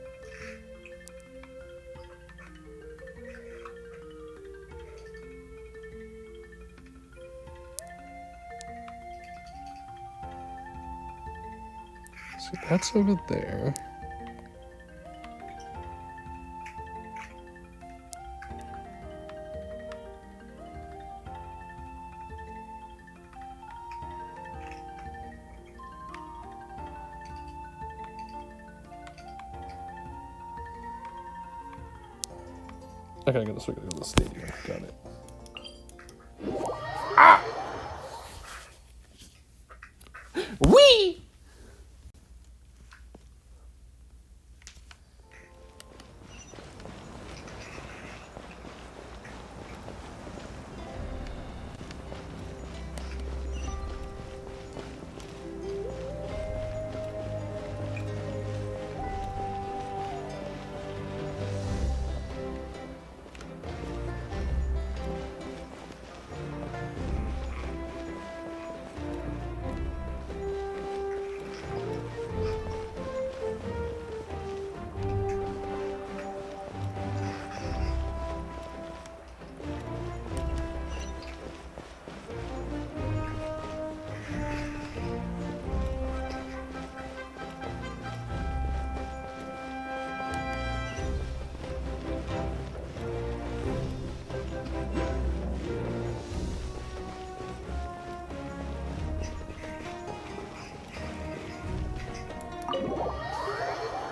So that's over there. Okay, I gotta go to the stadium. Got it. Ah! Wee!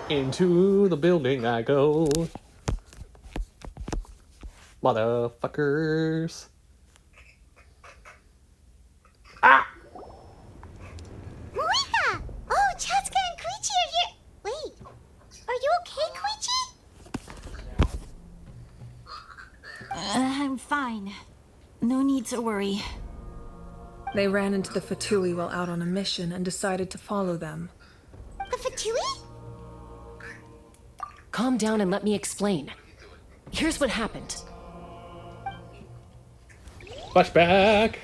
Into the building I go. Motherfuckers. Ah! Moika! Oh, Chaska and Koichi are here! Wait, are you okay, Koichi? I'm fine. No need to worry. They ran into the Fatui while out on a mission and decided to follow them. The Fatui? Calm down and let me explain. Here's what happened. Flashback.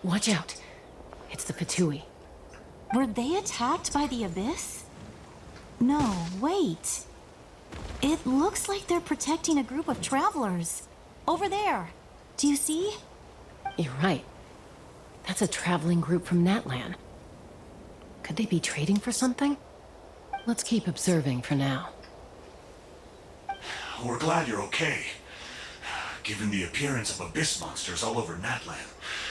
Watch out. It's the Fatui. Were they attacked by the Abyss? No, wait. It looks like they're protecting a group of travelers. Over there. Do you see? You're right. That's a traveling group from Natlan. Could they be trading for something? Let's keep observing for now. We're glad you're okay. Given the appearance of abyss monsters all over Natlan,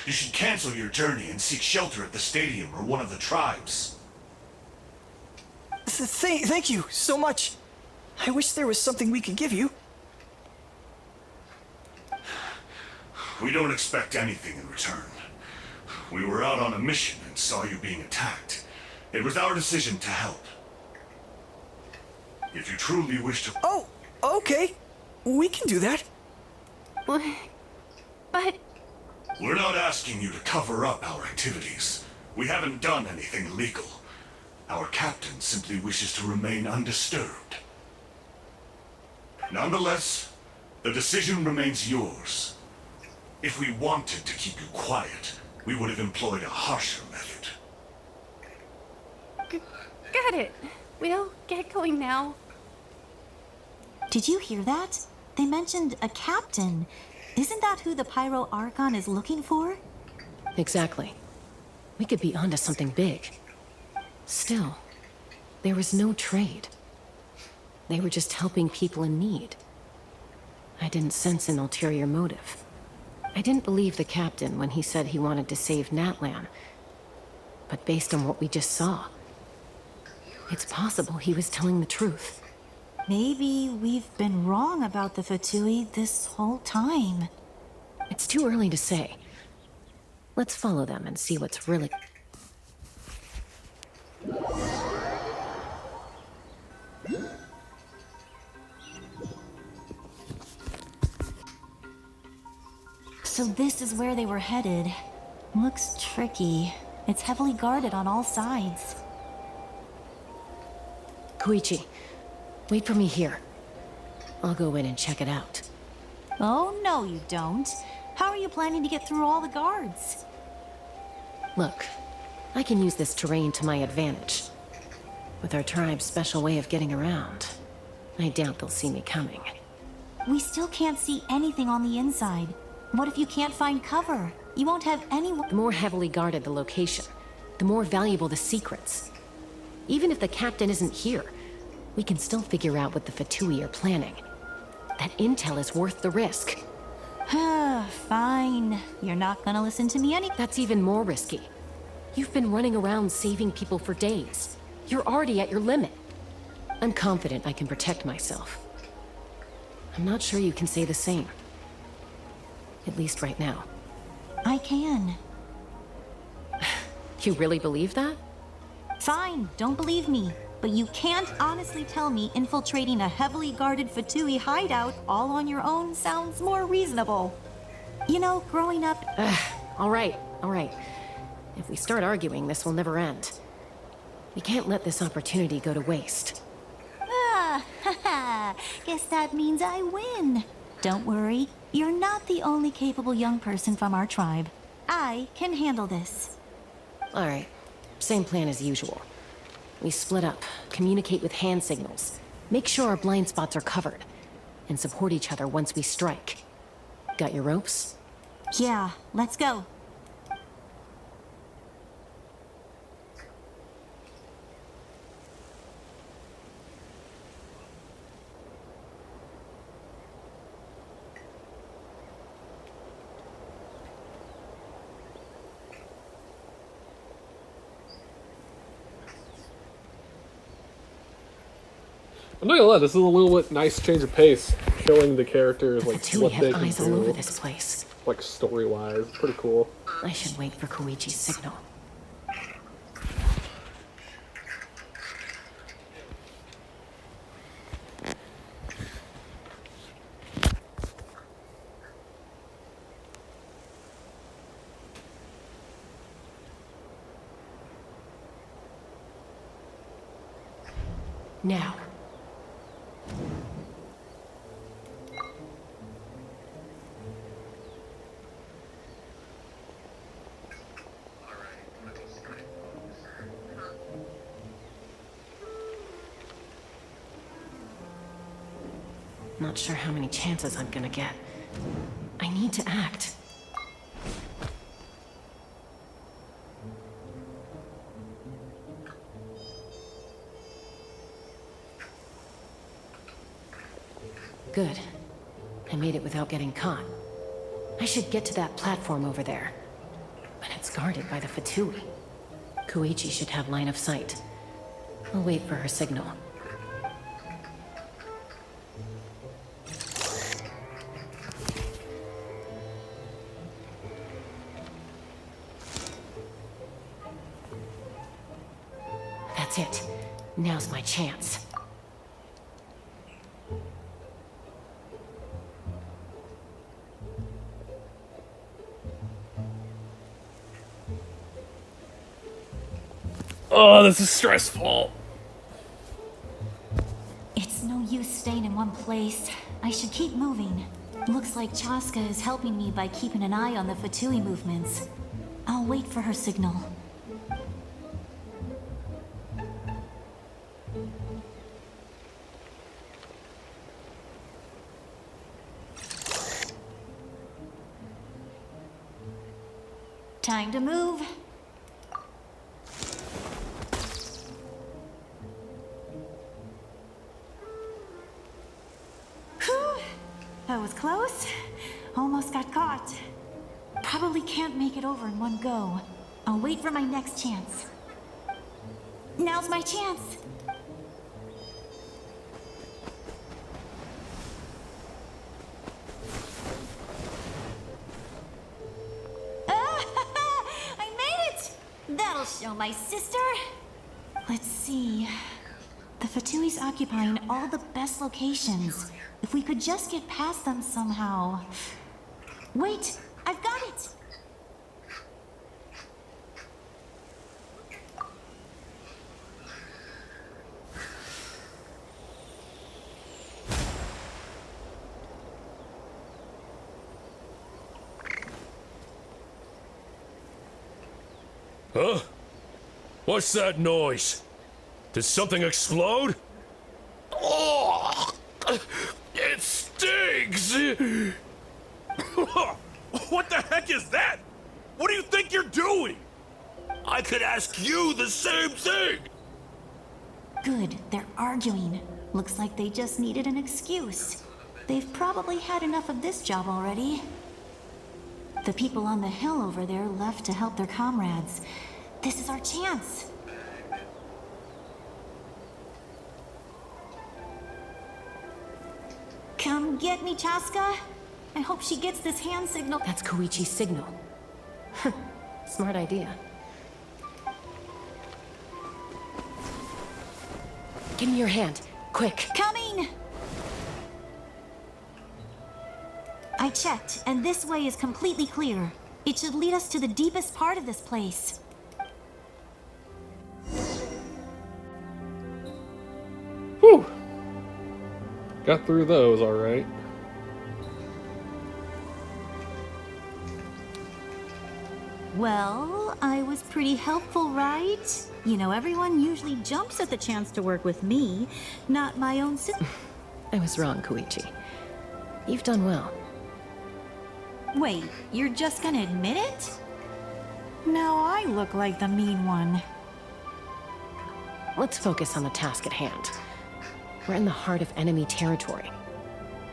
you should cancel your journey and seek shelter at the stadium or one of the tribes. Thank you so much. I wish there was something we could give you. We don't expect anything in return. We were out on a mission and saw you being attacked. It was our decision to help. If you truly wish to... Oh, okay. We can do that. But We're not asking you to cover up our activities. We haven't done anything illegal. Our captain simply wishes to remain undisturbed. Nonetheless, the decision remains yours. If we wanted to keep you quiet, we would have employed a harsher method. got it. We'll get going now. Did you hear that? They mentioned a captain. Isn't that who the Pyro Archon is looking for? Exactly. We could be onto something big. Still, there was no trade. They were just helping people in need. I didn't sense an ulterior motive. I didn't believe the captain when he said he wanted to save Natlan. But based on what we just saw, it's possible he was telling the truth. Maybe we've been wrong about the Fatui this whole time. It's too early to say. Let's follow them and see what's really... So this is where they were headed. Looks tricky. It's heavily guarded on all sides. Koichi, wait for me here. I'll go in and check it out. Oh, no you don't. How are you planning to get through all the guards? Look, I can use this terrain to my advantage. With our tribe's special way of getting around, I doubt they'll see me coming. We still can't see anything on the inside. What if you can't find cover? You won't have anyone. The more heavily guarded the location, the more valuable the secrets. Even if the captain isn't here, we can still figure out what the Fatui are planning. That intel is worth the risk. Fine. You're not gonna listen to me any- That's even more risky. You've been running around saving people for days. You're already at your limit. I'm confident I can protect myself. I'm not sure you can say the same. At least right now. I can. You really believe that? Fine, don't believe me. But you can't honestly tell me infiltrating a heavily guarded Fatui hideout all on your own sounds more reasonable. You know, growing up... All right. If we start arguing, this will never end. We can't let this opportunity go to waste. Guess that means I win. Don't worry, you're not the only capable young person from our tribe. I can handle this. All right, same plan as usual. We split up, communicate with hand signals, make sure our blind spots are covered, and support each other once we strike. Got your ropes? Yeah, let's go. I'm not gonna lie, this is a little bit nice change of pace, showing the characters like Fatui what have they can eyes do, all over this place. like story-wise. Pretty cool. I should wait for Koichi's signal. Now. Not sure how many chances I'm gonna get. I need to act. Good. I made it without getting caught. I should get to that platform over there. But it's guarded by the Fatui. Koichi should have line of sight. I'll wait for her signal. That's it. Now's my chance. Oh, this is stressful. It's no use staying in one place. I should keep moving. Looks like Chaska is helping me by keeping an eye on the Fatui movements. I'll wait for her signal. Time to move. Whew. That was close. Almost got caught. Probably can't make it over in one go. I'll wait for my next chance. Now's my chance. I made it! That'll show my sister. Let's see. The Fatui's occupying all the best locations. If we could just get past them somehow. Wait, I've got it! Huh? What's that noise? Did something explode? Oh! It stings! What the heck is that? What do you think you're doing? I could ask you the same thing! Good, they're arguing. Looks like they just needed an excuse. They've probably had enough of this job already. The people on the hill over there left to help their comrades. This is our chance. Come get me, Chaska. I hope she gets this hand signal. That's Koichi's signal. Smart idea. Give me your hand, quick. Coming! I checked, and this way is completely clear. It should lead us to the deepest part of this place. Whew. Got through those, alright. Well, I was pretty helpful, right? You know, everyone usually jumps at the chance to work with me, not my own sister. I was wrong, Koichi. You've done well. Wait, you're just gonna admit it? Now I look like the mean one. Let's focus on the task at hand. We're in the heart of enemy territory.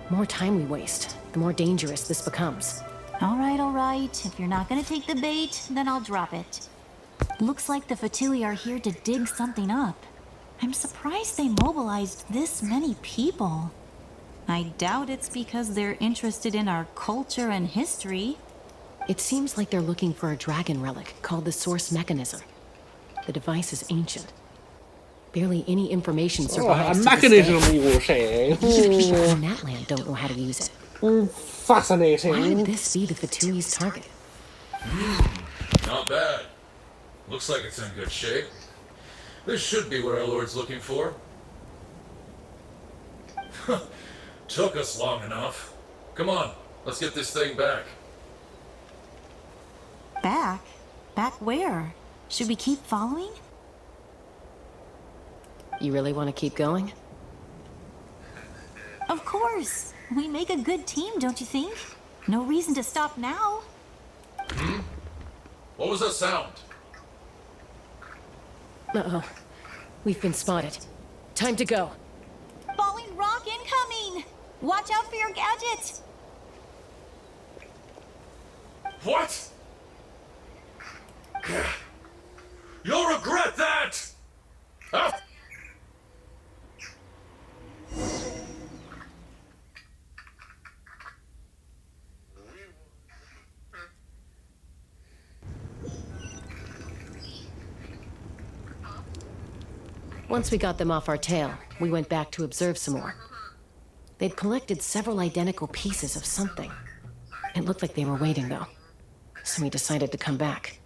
The more time we waste, the more dangerous this becomes. All right. If you're not gonna take the bait, then I'll drop it. Looks like the Fatui are here to dig something up. I'm surprised they mobilized this many people. I doubt it's because they're interested in our culture and history. It seems like they're looking for a dragon relic called the Source Mechanism. The device is ancient. Barely any information survives. A mechanism, you will say. Even people in Natland don't know how to use it. Fascinating. Why would this be the Fatui's target? Not bad. Looks like it's in good shape. This should be what our Lord's looking for. Took us long enough. Come on, let's get this thing back. Back? Back where? Should we keep following? You really want to keep going? Of course. We make a good team, don't you think? No reason to stop now. What was that sound? Uh-oh. We've been spotted. Time to go. Falling rock incoming! Watch out for your gadget! What? You'll regret that! Ah. Once we got them off our tail, we went back to observe some more. They'd collected several identical pieces of something. It looked like they were waiting, though. So we decided to come back.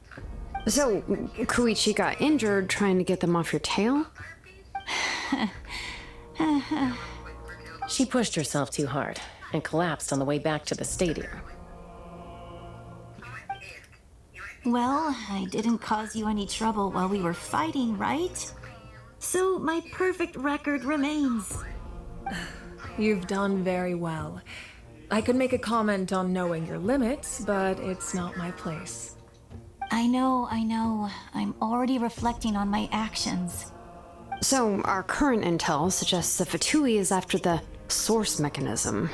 So, Koichi got injured trying to get them off your tail? She pushed herself too hard and collapsed on the way back to the stadium. Well, I didn't cause you any trouble while we were fighting, right? So my perfect record remains. You've done very well. I could make a comment on knowing your limits, but it's not my place. I know. I'm already reflecting on my actions. So, our current intel suggests the Fatui is after the source mechanism.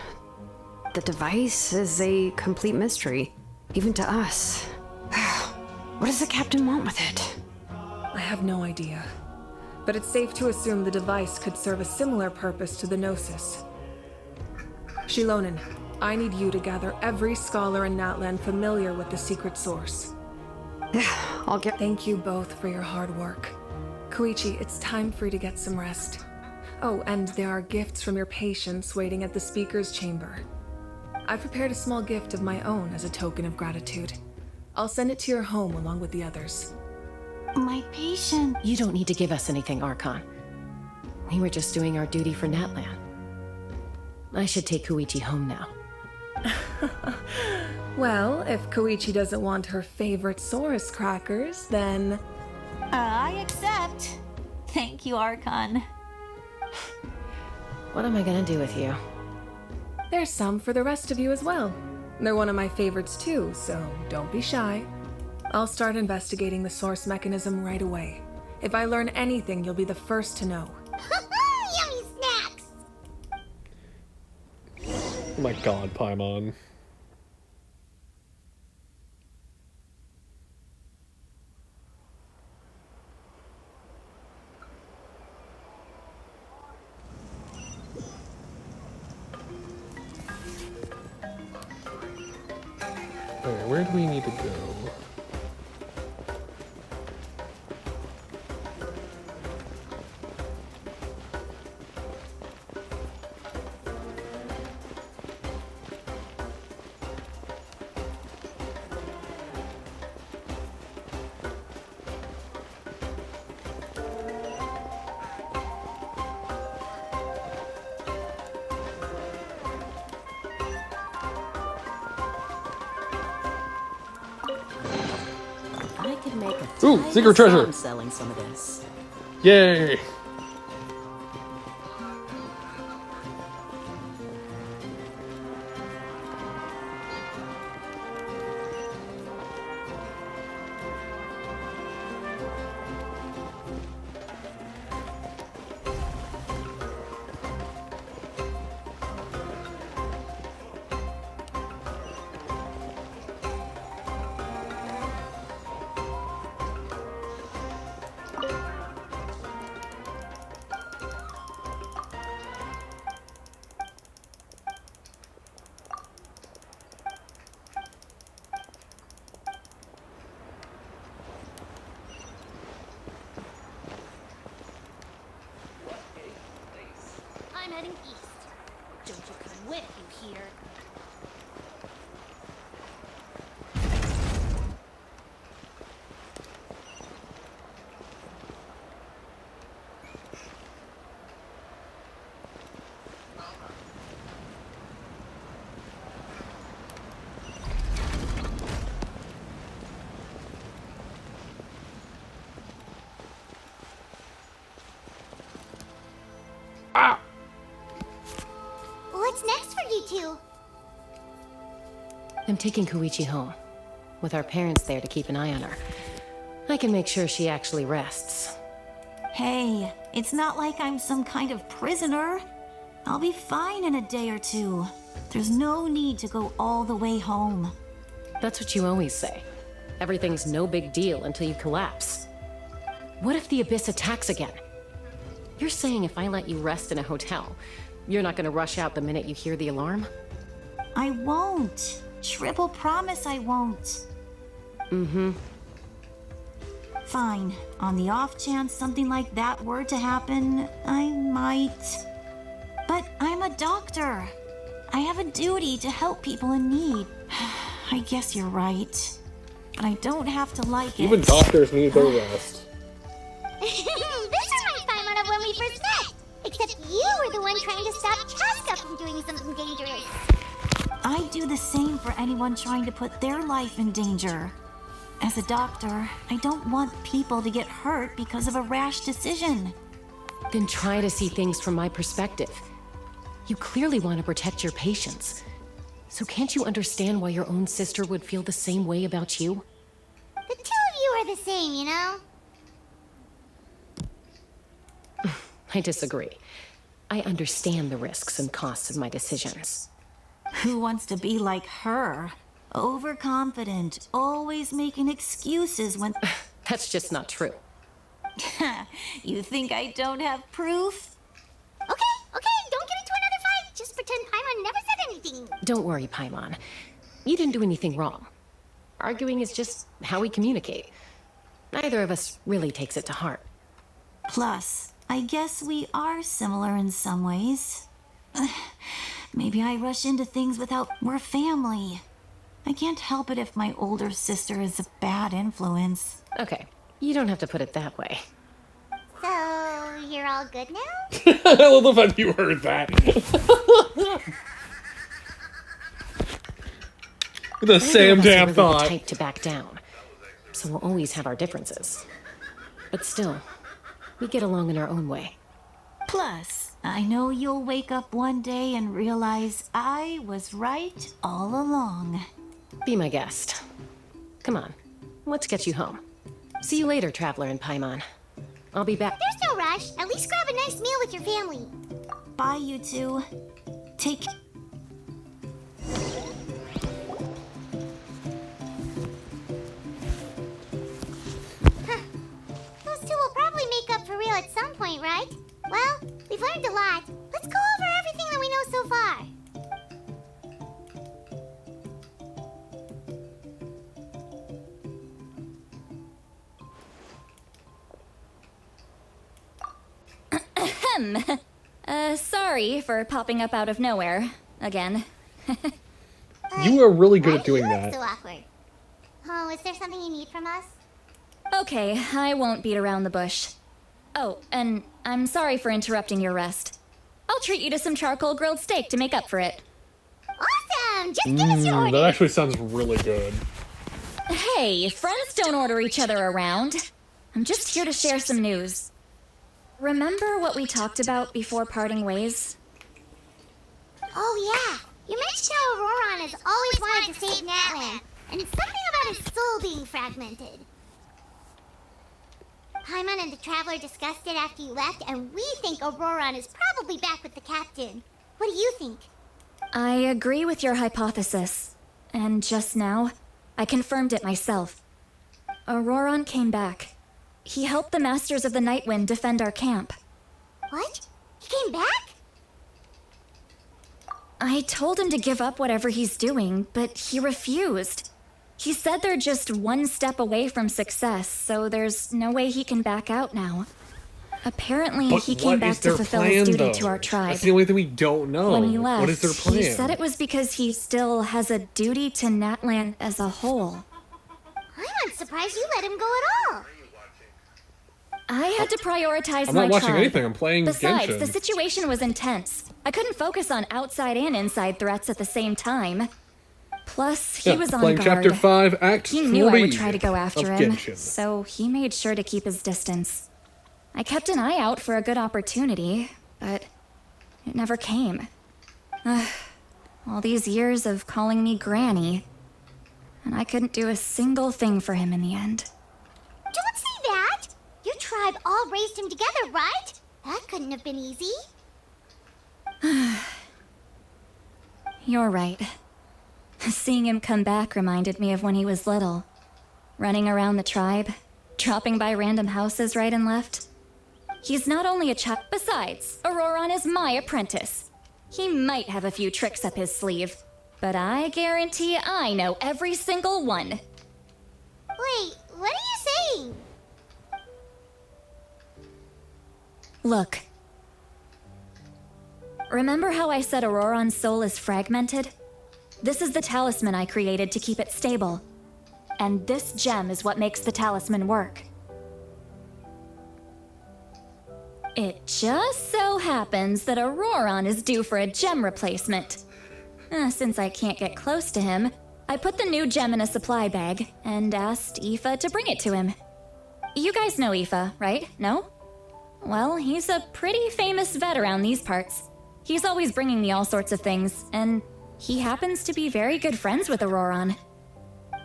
The device is a complete mystery, even to us. What does the captain want with it? I have no idea. But it's safe to assume the device could serve a similar purpose to the Gnosis. Shilonen, I need you to gather every scholar in Natlan familiar with the secret source. I'll get... Thank you both for your hard work. Koichi, it's time for you to get some rest. Oh, and there are gifts from your patients waiting at the speaker's chamber. I prepared a small gift of my own as a token of gratitude. I'll send it to your home along with the others. My patient... You don't need to give us anything, Archon. We were just doing our duty for Natlan. I should take Koichi home now. Well, if Koichi doesn't want her favorite Saurus crackers, then... I accept. Thank you, Archon. What am I gonna do with you? There's some for the rest of you as well. They're one of my favorites too, so don't be shy. I'll start investigating the source mechanism right away. If I learn anything, you'll be the first to know. Yummy snacks! Oh my god, Paimon. Alright, where do we need to go? Ooh, secret treasure! Selling some of this. Yay! I'm heading east. Don't you come with you here. What's next for you two? I'm taking Koichi home, with our parents there to keep an eye on her. I can make sure she actually rests. Hey, it's not like I'm some kind of prisoner. I'll be fine in a day or two. There's no need to go all the way home. That's what you always say. Everything's no big deal until you collapse. What if the Abyss attacks again? You're saying if I let you rest in a hotel, you're not gonna rush out the minute you hear the alarm? I won't. Triple promise I won't. Mm-hmm. Fine. On the off chance something like that were to happen, I might. But I'm a doctor. I have a duty to help people in need. I guess you're right. but I don't have to like it. Even doctors need their rest. This reminds Paimon of when we first met. Except you were the one trying to stop Chaska from doing something dangerous. I do the same for anyone trying to put their life in danger. As a doctor, I don't want people to get hurt because of a rash decision. Then try to see things from my perspective. You clearly want to protect your patients. So can't you understand why your own sister would feel the same way about you? The two of you are the same, you know? I disagree. I understand the risks and costs of my decisions. Who wants to be like her? Overconfident, always making excuses when... That's just not true. You think I don't have proof? Okay, don't get into another fight. Just pretend Paimon never said anything. Don't worry, Paimon. You didn't do anything wrong. Arguing is just how we communicate. Neither of us really takes it to heart. Plus, I guess we are similar in some ways. Maybe I rush into things without... We're family. I can't help it if my older sister is a bad influence. Okay, you don't have to put it that way. So, you're all good now? I love the fact you heard that. The same damn thought. The type to back down, so we'll always have our differences. But still, we get along in our own way. Plus, I know you'll wake up one day and realize I was right all along. Be my guest. Come on, let's get you home. See you later, Traveler and Paimon. I'll be back. There's no rush. At least grab a nice meal with your family. Bye, you two. Take... Those two will probably make up for real at some point, right? Well, we've learned a lot. Let's go over everything that we know so far. Sorry for popping up out of nowhere. Again. You are really good at doing You look that. so awkward. Oh, is there something you need from us? Okay, I won't beat around the bush. Oh, and I'm sorry for interrupting your rest. I'll treat you to some charcoal grilled steak to make up for it. Awesome! Just give us your order. That actually sounds really good. Hey, friends don't order each other around. I'm just here to share some news. Remember what we talked about before parting ways? Oh, yeah. You mentioned how Auroron has always wanted to save Natlan, and something about his soul being fragmented. Paimon and the Traveler discussed it after you left, and we think Auroron is probably back with the captain. What do you think? I agree with your hypothesis. And just now, I confirmed it myself. Auroron came back. He helped the Masters of the Nightwind defend our camp. What? He came back? I told him to give up whatever he's doing, but he refused. He said they're just one step away from success, so there's no way he can back out now. Apparently, But he came what back is their to fulfill plan, his duty though? to our tribe. That's the only thing we don't know. When he left, What is their plan? he said it was because he still has a duty to Natlan as a whole. I'm not surprised you let him go at all. I had to prioritize I'm my not watching tribe. anything. I'm playing Besides, Genshin. the situation was intense. I couldn't focus on outside and inside threats at the same time. Plus, he was on playing guard. Chapter 5, Act He 3 knew I would try to go after of him, Genshin. so he made sure to keep his distance. I kept an eye out for a good opportunity, but it never came. All these years of calling me Granny, and I couldn't do a single thing for him in the end. Don't say that! Your tribe all raised him together, right? That couldn't have been easy. You're right. Seeing him come back reminded me of when he was little. Running around the tribe, dropping by random houses right and left. He's not only a child. Besides, Auroron is my apprentice. He might have a few tricks up his sleeve, but I guarantee I know every single one. Wait, what are you saying? Look. Remember how I said Auroron's soul is fragmented? This is the talisman I created to keep it stable. And this gem is what makes the talisman work. It just so happens that Auroron is due for a gem replacement. Since I can't get close to him, I put the new gem in a supply bag and asked Aoife to bring it to him. You guys know Aoife, right? No? Well, he's a pretty famous vet around these parts. He's always bringing me all sorts of things, and he happens to be very good friends with Auroron.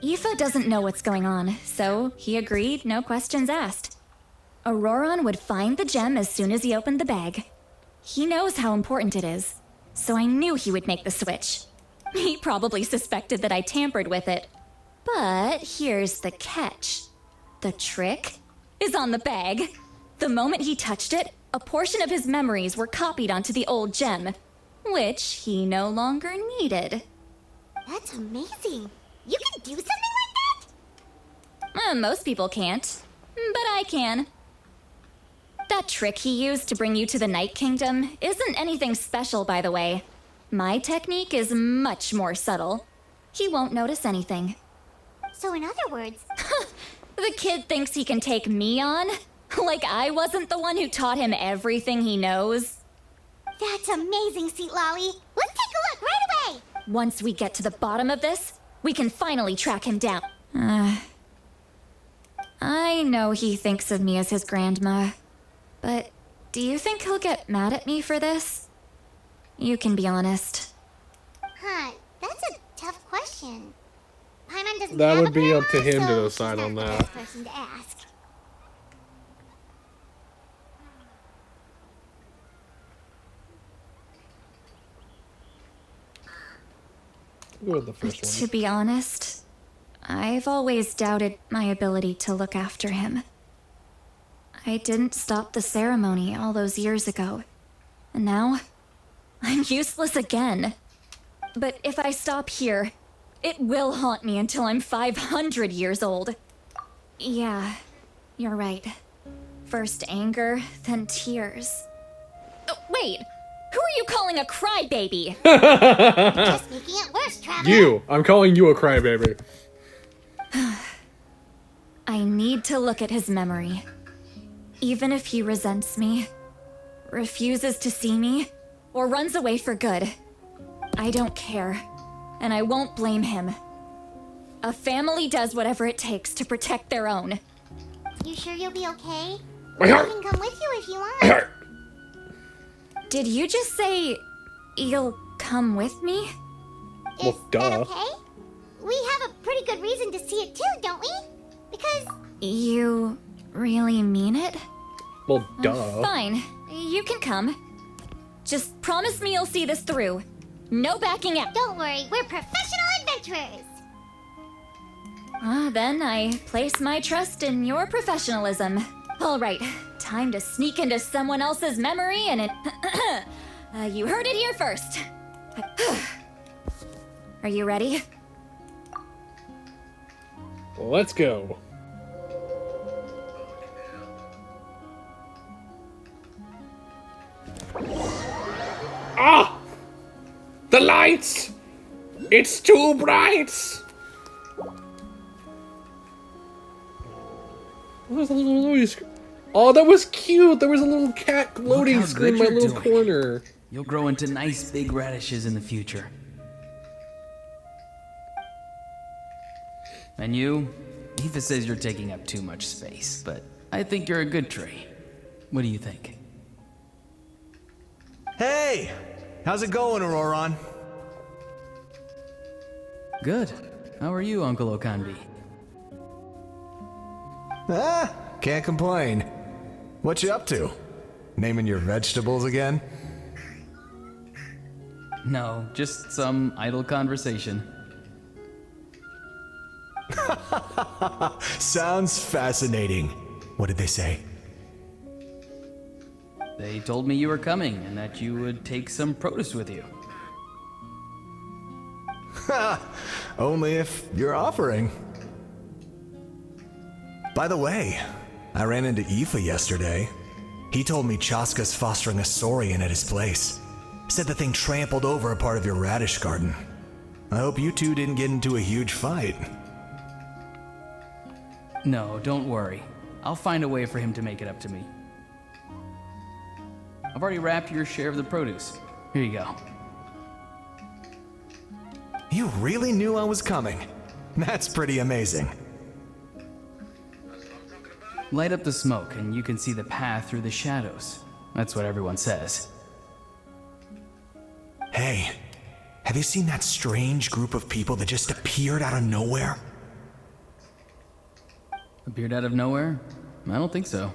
Aoife doesn't know what's going on, so he agreed, no questions asked. Auroron would find the gem as soon as he opened the bag. He knows how important it is, so I knew he would make the switch. He probably suspected that I tampered with it. But here's the catch. The trick is on the bag. The moment he touched it, a portion of his memories were copied onto the old gem, which he no longer needed. That's amazing. You can do something like that? Most people can't, but I can. That trick he used to bring you to the Night Kingdom isn't anything special, by the way. My technique is much more subtle. He won't notice anything. So in other words... The kid thinks he can take me on? Like I wasn't the one who taught him everything he knows? That's amazing, Sweet Lolly. Let's take a look right away! Once we get to the bottom of this, we can finally track him down. I know he thinks of me as his grandma, but do you think he'll get mad at me for this? You can be honest. Huh, that's a tough question. Paimon doesn't That have would a be up grandma, to him to so decide she's on not the that. best person to ask. Go with the first one. To be honest, I've always doubted my ability to look after him. I didn't stop the ceremony all those years ago, and now I'm useless again. But if I stop here, it will haunt me until I'm 500 years old. Yeah, you're right. First anger, then tears. Oh, wait! Who are you calling a crybaby? Just making it worse, Traveler. You! I'm calling you a crybaby. I need to look at his memory. Even if he resents me, refuses to see me, or runs away for good, I don't care, and I won't blame him. A family does whatever it takes to protect their own. You sure you'll be okay? We can come with you if you want. Did you just say you'll come with me? Is that okay? We have a pretty good reason to see it too, don't we? Because... You really mean it? Well, duh. Fine, you can come. Just promise me you'll see this through. No backing out. Don't worry, we're professional adventurers. Then I place my trust in your professionalism. All right, time to sneak into someone else's memory and it... you heard it here first. Are you ready? Let's go. Ah! The lights! It's too bright! What was the little noise? Oh, that was cute! There was a little cat loading screen in my little corner. You'll grow into nice big radishes in the future. And you? Aoife says you're taking up too much space, but I think you're a good tree. What do you think? Hey! How's it going, Auroron? Good. How are you, Uncle Okanbi? Ah, can't complain. What you up to? Naming your vegetables again? No, just some idle conversation. Sounds fascinating. What did they say? They told me you were coming and that you would take some produce with you. Ha! Only if you're offering. By the way, I ran into Aoife yesterday. He told me Chaska's fostering a saurian at his place. Said the thing trampled over a part of your radish garden. I hope you two didn't get into a huge fight. No, don't worry. I'll find a way for him to make it up to me. I've already wrapped your share of the produce. Here you go. You really knew I was coming. That's pretty amazing. Light up the smoke and you can see the path through the shadows. That's what everyone says. Hey, have you seen that strange group of people that just appeared out of nowhere? Appeared out of nowhere? I don't think so.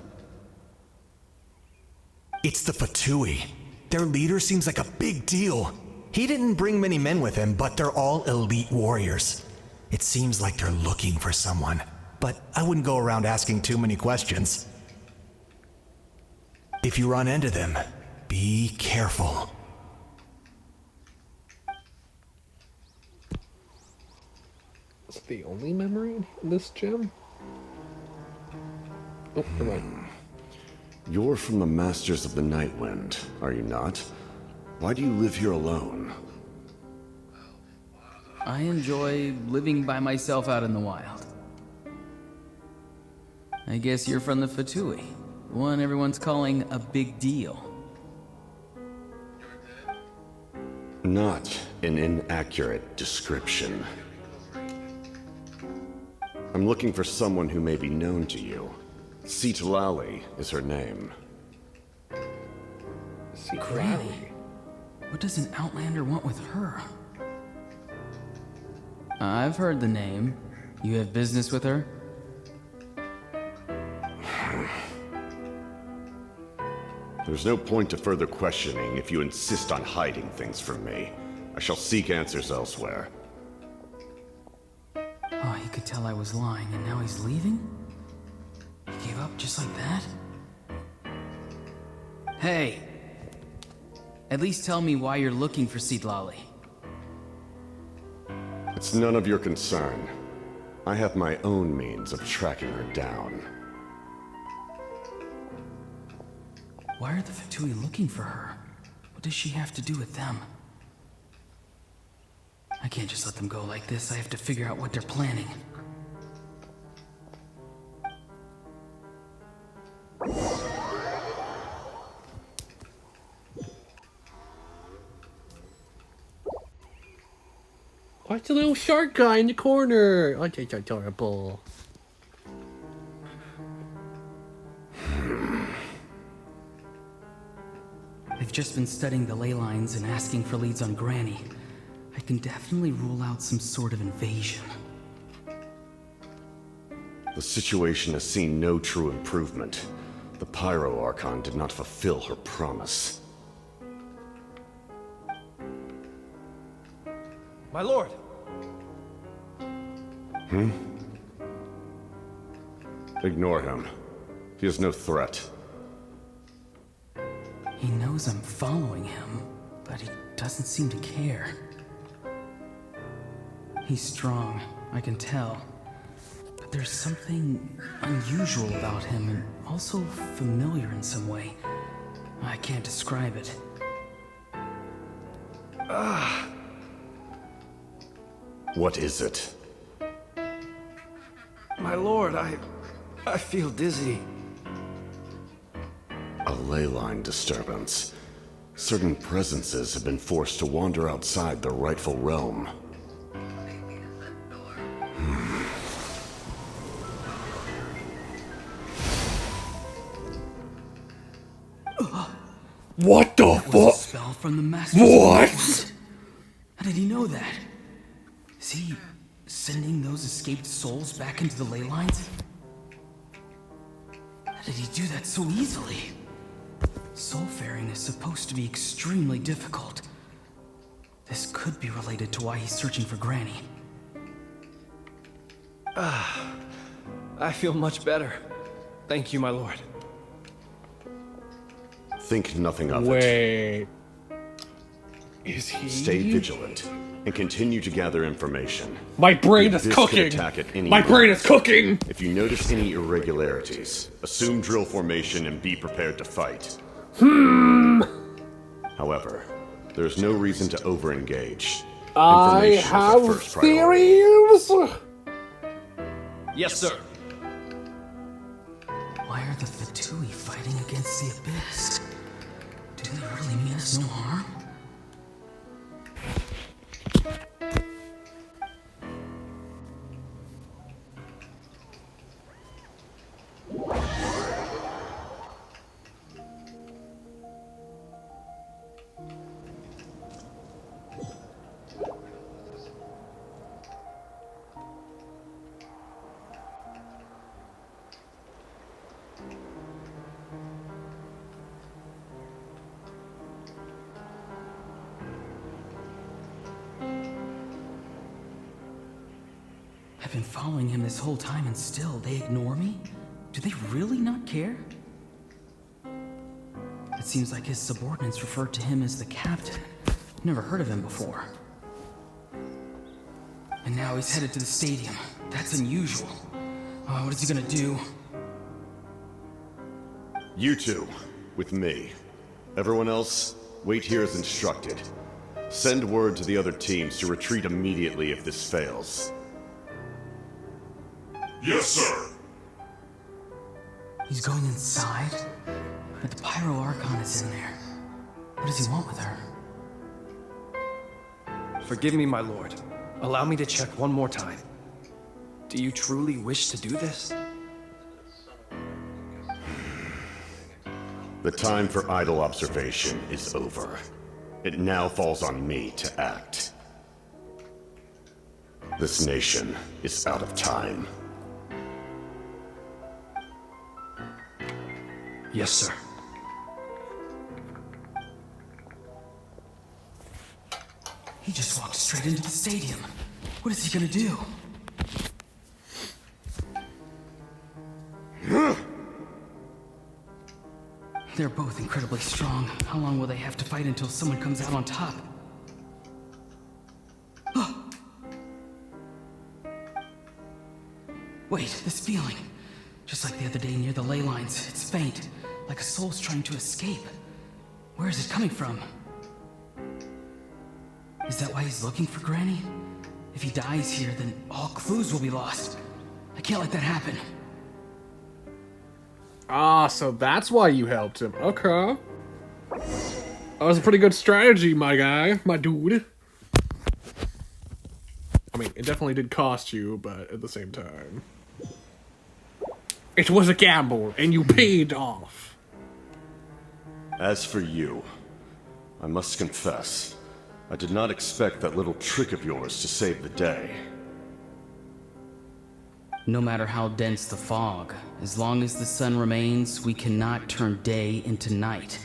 It's the Fatui. Their leader seems like a big deal. He didn't bring many men with him, but they're all elite warriors. It seems like they're looking for someone, but I wouldn't go around asking too many questions. If you run into them, be careful. Is it the only memory in this gem? Oh, never mind. You're from the Masters of the Nightwind, are you not? Why do you live here alone? I enjoy living by myself out in the wild. I guess you're from the Fatui, one everyone's calling a big deal. Not an inaccurate description. I'm looking for someone who may be known to you. Citlali is her name. Granny? What does an Outlander want with her? I've heard the name. You have business with her? There's no point to further questioning if you insist on hiding things from me. I shall seek answers elsewhere. Oh, he could tell I was lying, and now he's leaving? He gave up just like that? Hey! At least tell me why you're looking for Citlali. It's none of your concern. I have my own means of tracking her down. Why are the Fatui looking for her? What does she have to do with them? I can't just let them go like this. I have to figure out what they're planning. What's the little shark guy in the corner? Oh, that's adorable. They've just been studying the ley lines and asking for leads on Granny. I can definitely rule out some sort of invasion. The situation has seen no true improvement. The Pyro Archon did not fulfill her promise. My lord! Ignore him. He is no threat. He knows I'm following him, but he doesn't seem to care. He's strong, I can tell. But there's something unusual about him and also familiar in some way. I can't describe it. What is it? My lord, I feel dizzy. A ley line disturbance. Certain presences have been forced to wander outside their rightful realm. What the fuck? Spell from the Master. What? How did he know that? Is he sending those escaped souls back into the ley lines? How did he do that so easily? Soulfaring is supposed to be extremely difficult. This could be related to why he's searching for Granny. I feel much better. Thank you, my lord. Think nothing of it. Wait. Is he? Stay vigilant and continue to gather information. My brain is This cooking. could attack at any My brain moment. is cooking. If you notice any irregularities, assume drill formation and be prepared to fight. However, there's no reason to over-engage. I Information is our have first priority. theories. Yes, sir. Why are the Fatui fighting against the Abyss? Do they really mean us no harm? I've been following him this whole time and still they ignore me? Do they really not care? It seems like his subordinates refer to him as the captain. Never heard of him before. And now he's headed to the stadium. That's unusual. What is he gonna do? You two, with me. Everyone else, wait here as instructed. Send word to the other teams to retreat immediately if this fails. Yes, sir. He's going inside? But the Pyro Archon is in there. What does he want with her? Forgive me, my lord. Allow me to check one more time. Do you truly wish to do this? The time for idle observation is over. It now falls on me to act. This nation is out of time. Yes, sir. He just walked straight into the stadium. What is he gonna do? They're both incredibly strong. How long will they have to fight until someone comes out on top? Wait, this feeling. Just like the other day near the ley lines, it's faint, like a soul's trying to escape. Where is it coming from? Is that why he's looking for Granny? If he dies here, then all clues will be lost. I can't let that happen. Ah, so that's why you helped him. Okay. That was a pretty good strategy, my guy. My dude. I mean, it definitely did cost you, but at the same time. It was a gamble, and you paid off. As for you, I must confess, I did not expect that little trick of yours to save the day. No matter how dense the fog, as long as the sun remains, we cannot turn day into night.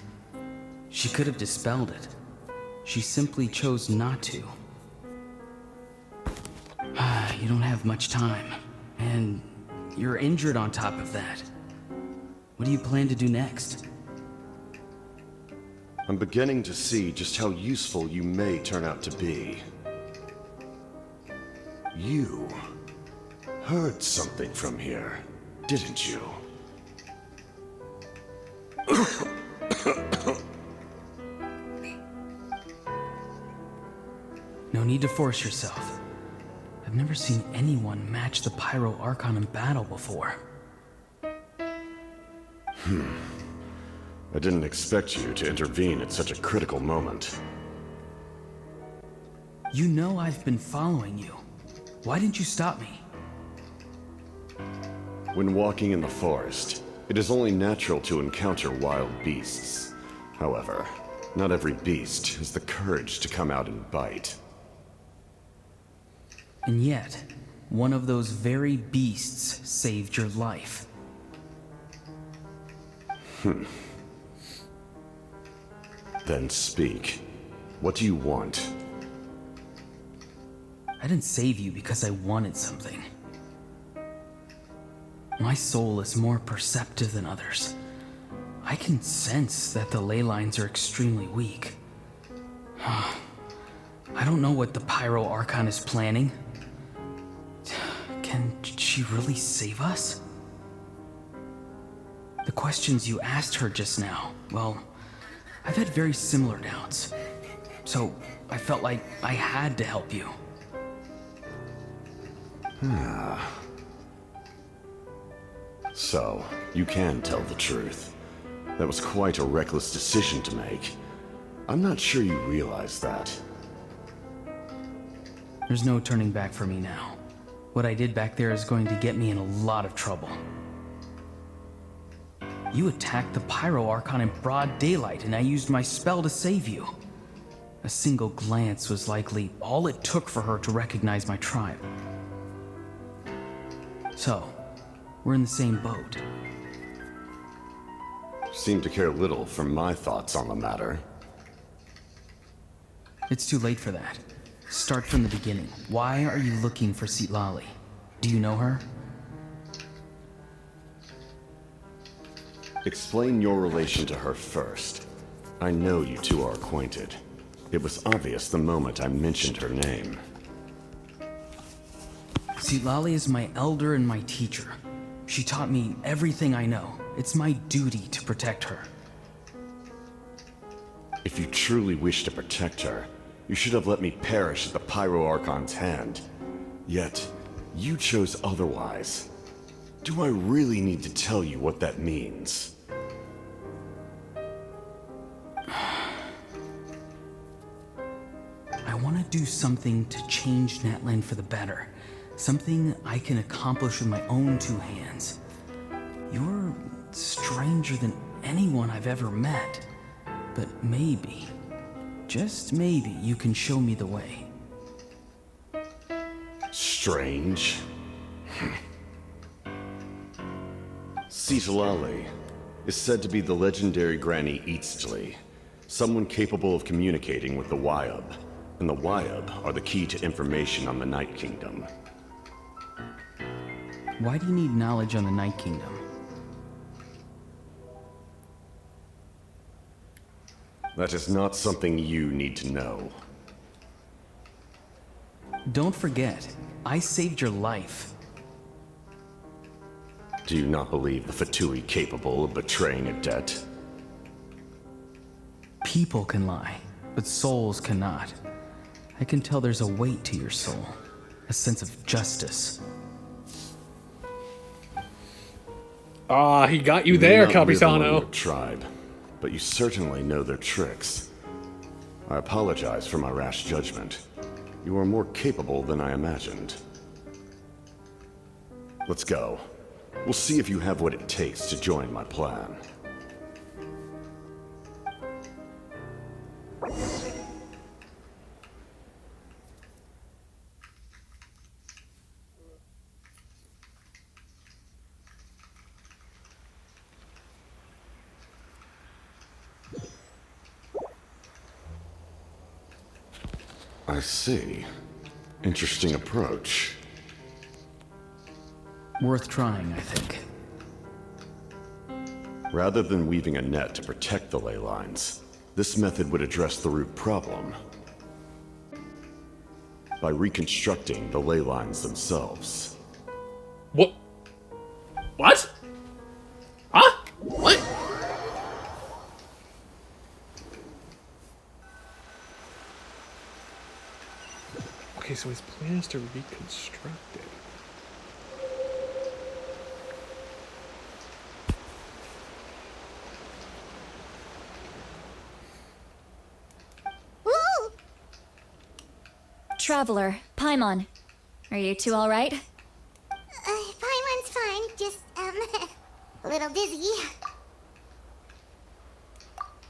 She could have dispelled it. She simply chose not to. You don't have much time, and you're injured on top of that. What do you plan to do next? I'm beginning to see just how useful you may turn out to be. You heard something from here, didn't you? No need to force yourself. I've never seen anyone match the Pyro Archon in battle before. I didn't expect you to intervene at such a critical moment. You know I've been following you. Why didn't you stop me? When walking in the forest, it is only natural to encounter wild beasts. However, not every beast has the courage to come out and bite. And yet, one of those very beasts saved your life. Then speak. What do you want? I didn't save you because I wanted something. My soul is more perceptive than others. I can sense that the ley lines are extremely weak. I don't know what the Pyro Archon is planning. Can she really save us? The questions you asked her just now, well, I've had very similar doubts. So I felt like I had to help you. So, you can tell the truth. That was quite a reckless decision to make. I'm not sure you realize that. There's no turning back for me now. What I did back there is going to get me in a lot of trouble. You attacked the Pyro Archon in broad daylight, and I used my spell to save you. A single glance was likely all it took for her to recognize my tribe. So, we're in the same boat. Seem to care little for my thoughts on the matter. It's too late for that. Start from the beginning. Why are you looking for Citlali? Do you know her? Explain your relation to her first. I know you two are acquainted. It was obvious the moment I mentioned her name. Citlali is my elder and my teacher. She taught me everything I know. It's my duty to protect her. If you truly wish to protect her, you should have let me perish at the Pyro Archon's hand. Yet, you chose otherwise. Do I really need to tell you what that means? I want to do something to change Natlan for the better. Something I can accomplish with my own two hands. You're stranger than anyone I've ever met. But maybe, just maybe, you can show me the way. Strange? Citlali is said to be the legendary Granny Eastly, someone capable of communicating with the HoYoV, and the HoYoV are the key to information on the Night Kingdom. Why do you need knowledge on the Night Kingdom? That is not something you need to know. Don't forget, I saved your life. Do you not believe the Fatui capable of betraying a debt? People can lie, but souls cannot. I can tell there's a weight to your soul, a sense of justice. Ah, he got you there, Capisano. Your tribe, but you certainly know their tricks. I apologize for my rash judgment. You are more capable than I imagined. Let's go. We'll see if you have what it takes to join my plan. I see. Interesting approach. Worth trying, I think. Rather than weaving a net to protect the ley lines, this method would address the root problem by reconstructing the ley lines themselves. What? What? Huh? What? Okay, so his plan is to reconstruct it. Woo! Traveler, Paimon, are you two all right? Paimon's fine, just, a little dizzy.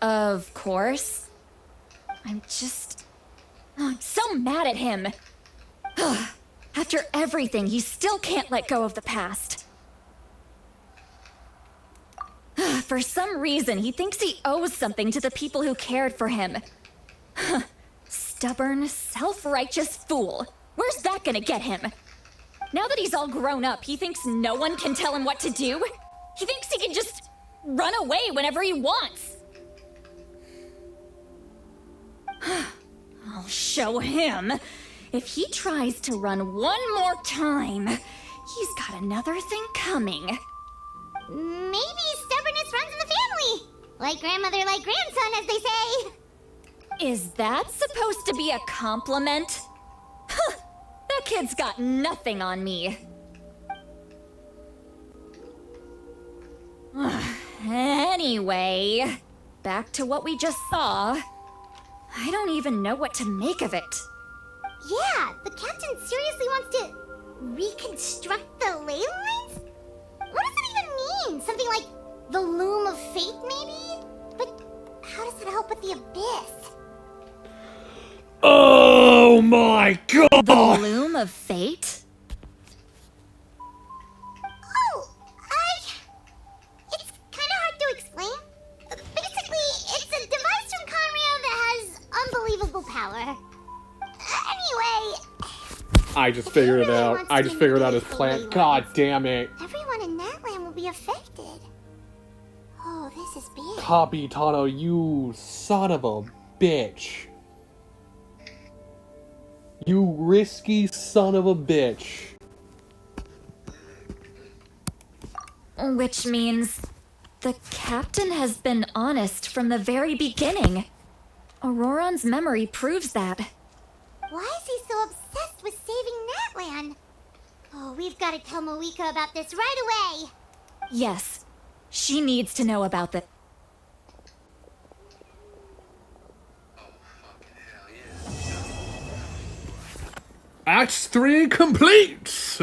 Of course. I'm so mad at him. After everything, he still can't let go of the past. For some reason, he thinks he owes something to the people who cared for him. Stubborn, self-righteous fool. Where's that gonna get him? Now that he's all grown up, he thinks no one can tell him what to do? He thinks he can just run away whenever he wants. I'll show him. If he tries to run one more time, he's got another thing coming. Maybe stubbornness runs in the family. Like grandmother, like grandson, as they say. Is that supposed to be a compliment? Huh, that kid's got nothing on me. Anyway, back to what we just saw. I don't even know what to make of it. Yeah, the captain seriously wants to reconstruct the ley lines? What does it even mean? Something like the loom of fate, maybe? But how does it help with the abyss? Oh my god! The loom of fate? It's kind of hard to explain. Basically, it's a device from Conrio that has unbelievable power. Anyway, I just figured it out. I just figured out his plan. God damn it. everyone in Natland will be affected. Oh, this is big. Capitano, you son of a bitch. You risky son of a bitch. Which means the captain has been honest from the very beginning. Auroron's memory proves that. Why is he so obsessed with saving Natland? Oh, we've got to tell Moeka about this right away. Yes, she needs to know about this. Act 3 complete!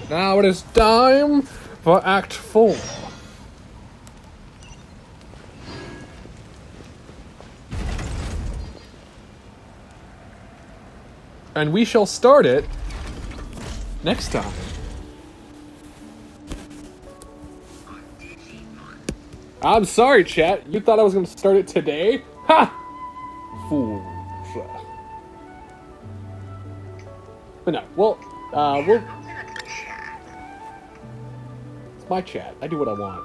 Now it is time for Act 4. And we shall start it next time. I'm sorry, chat. You thought I was going to start it today? Ha! Fools. But no, we'll... It's my chat. I do what I want.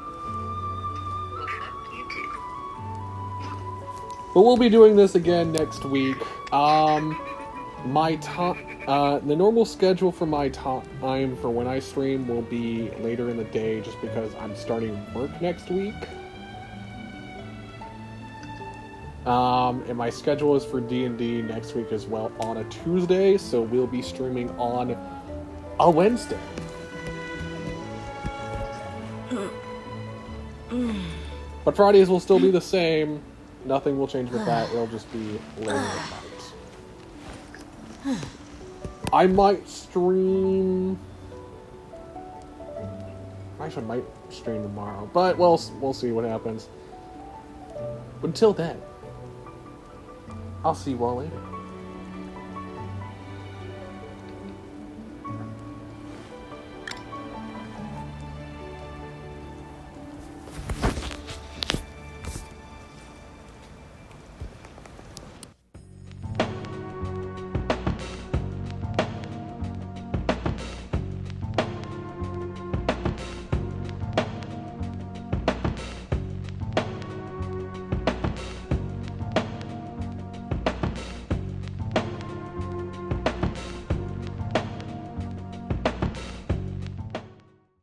But we'll be doing this again next week. My time... the normal schedule for my time for when I stream will be later in the day just because I'm starting work next week. And my schedule is for D&D next week as well on a Tuesday, so we'll be streaming on a Wednesday. But Fridays will still be the same. Nothing will change with that. It'll just be later at night. I might stream... Actually, I might stream tomorrow, but we'll see what happens. But until then, I'll see you all later.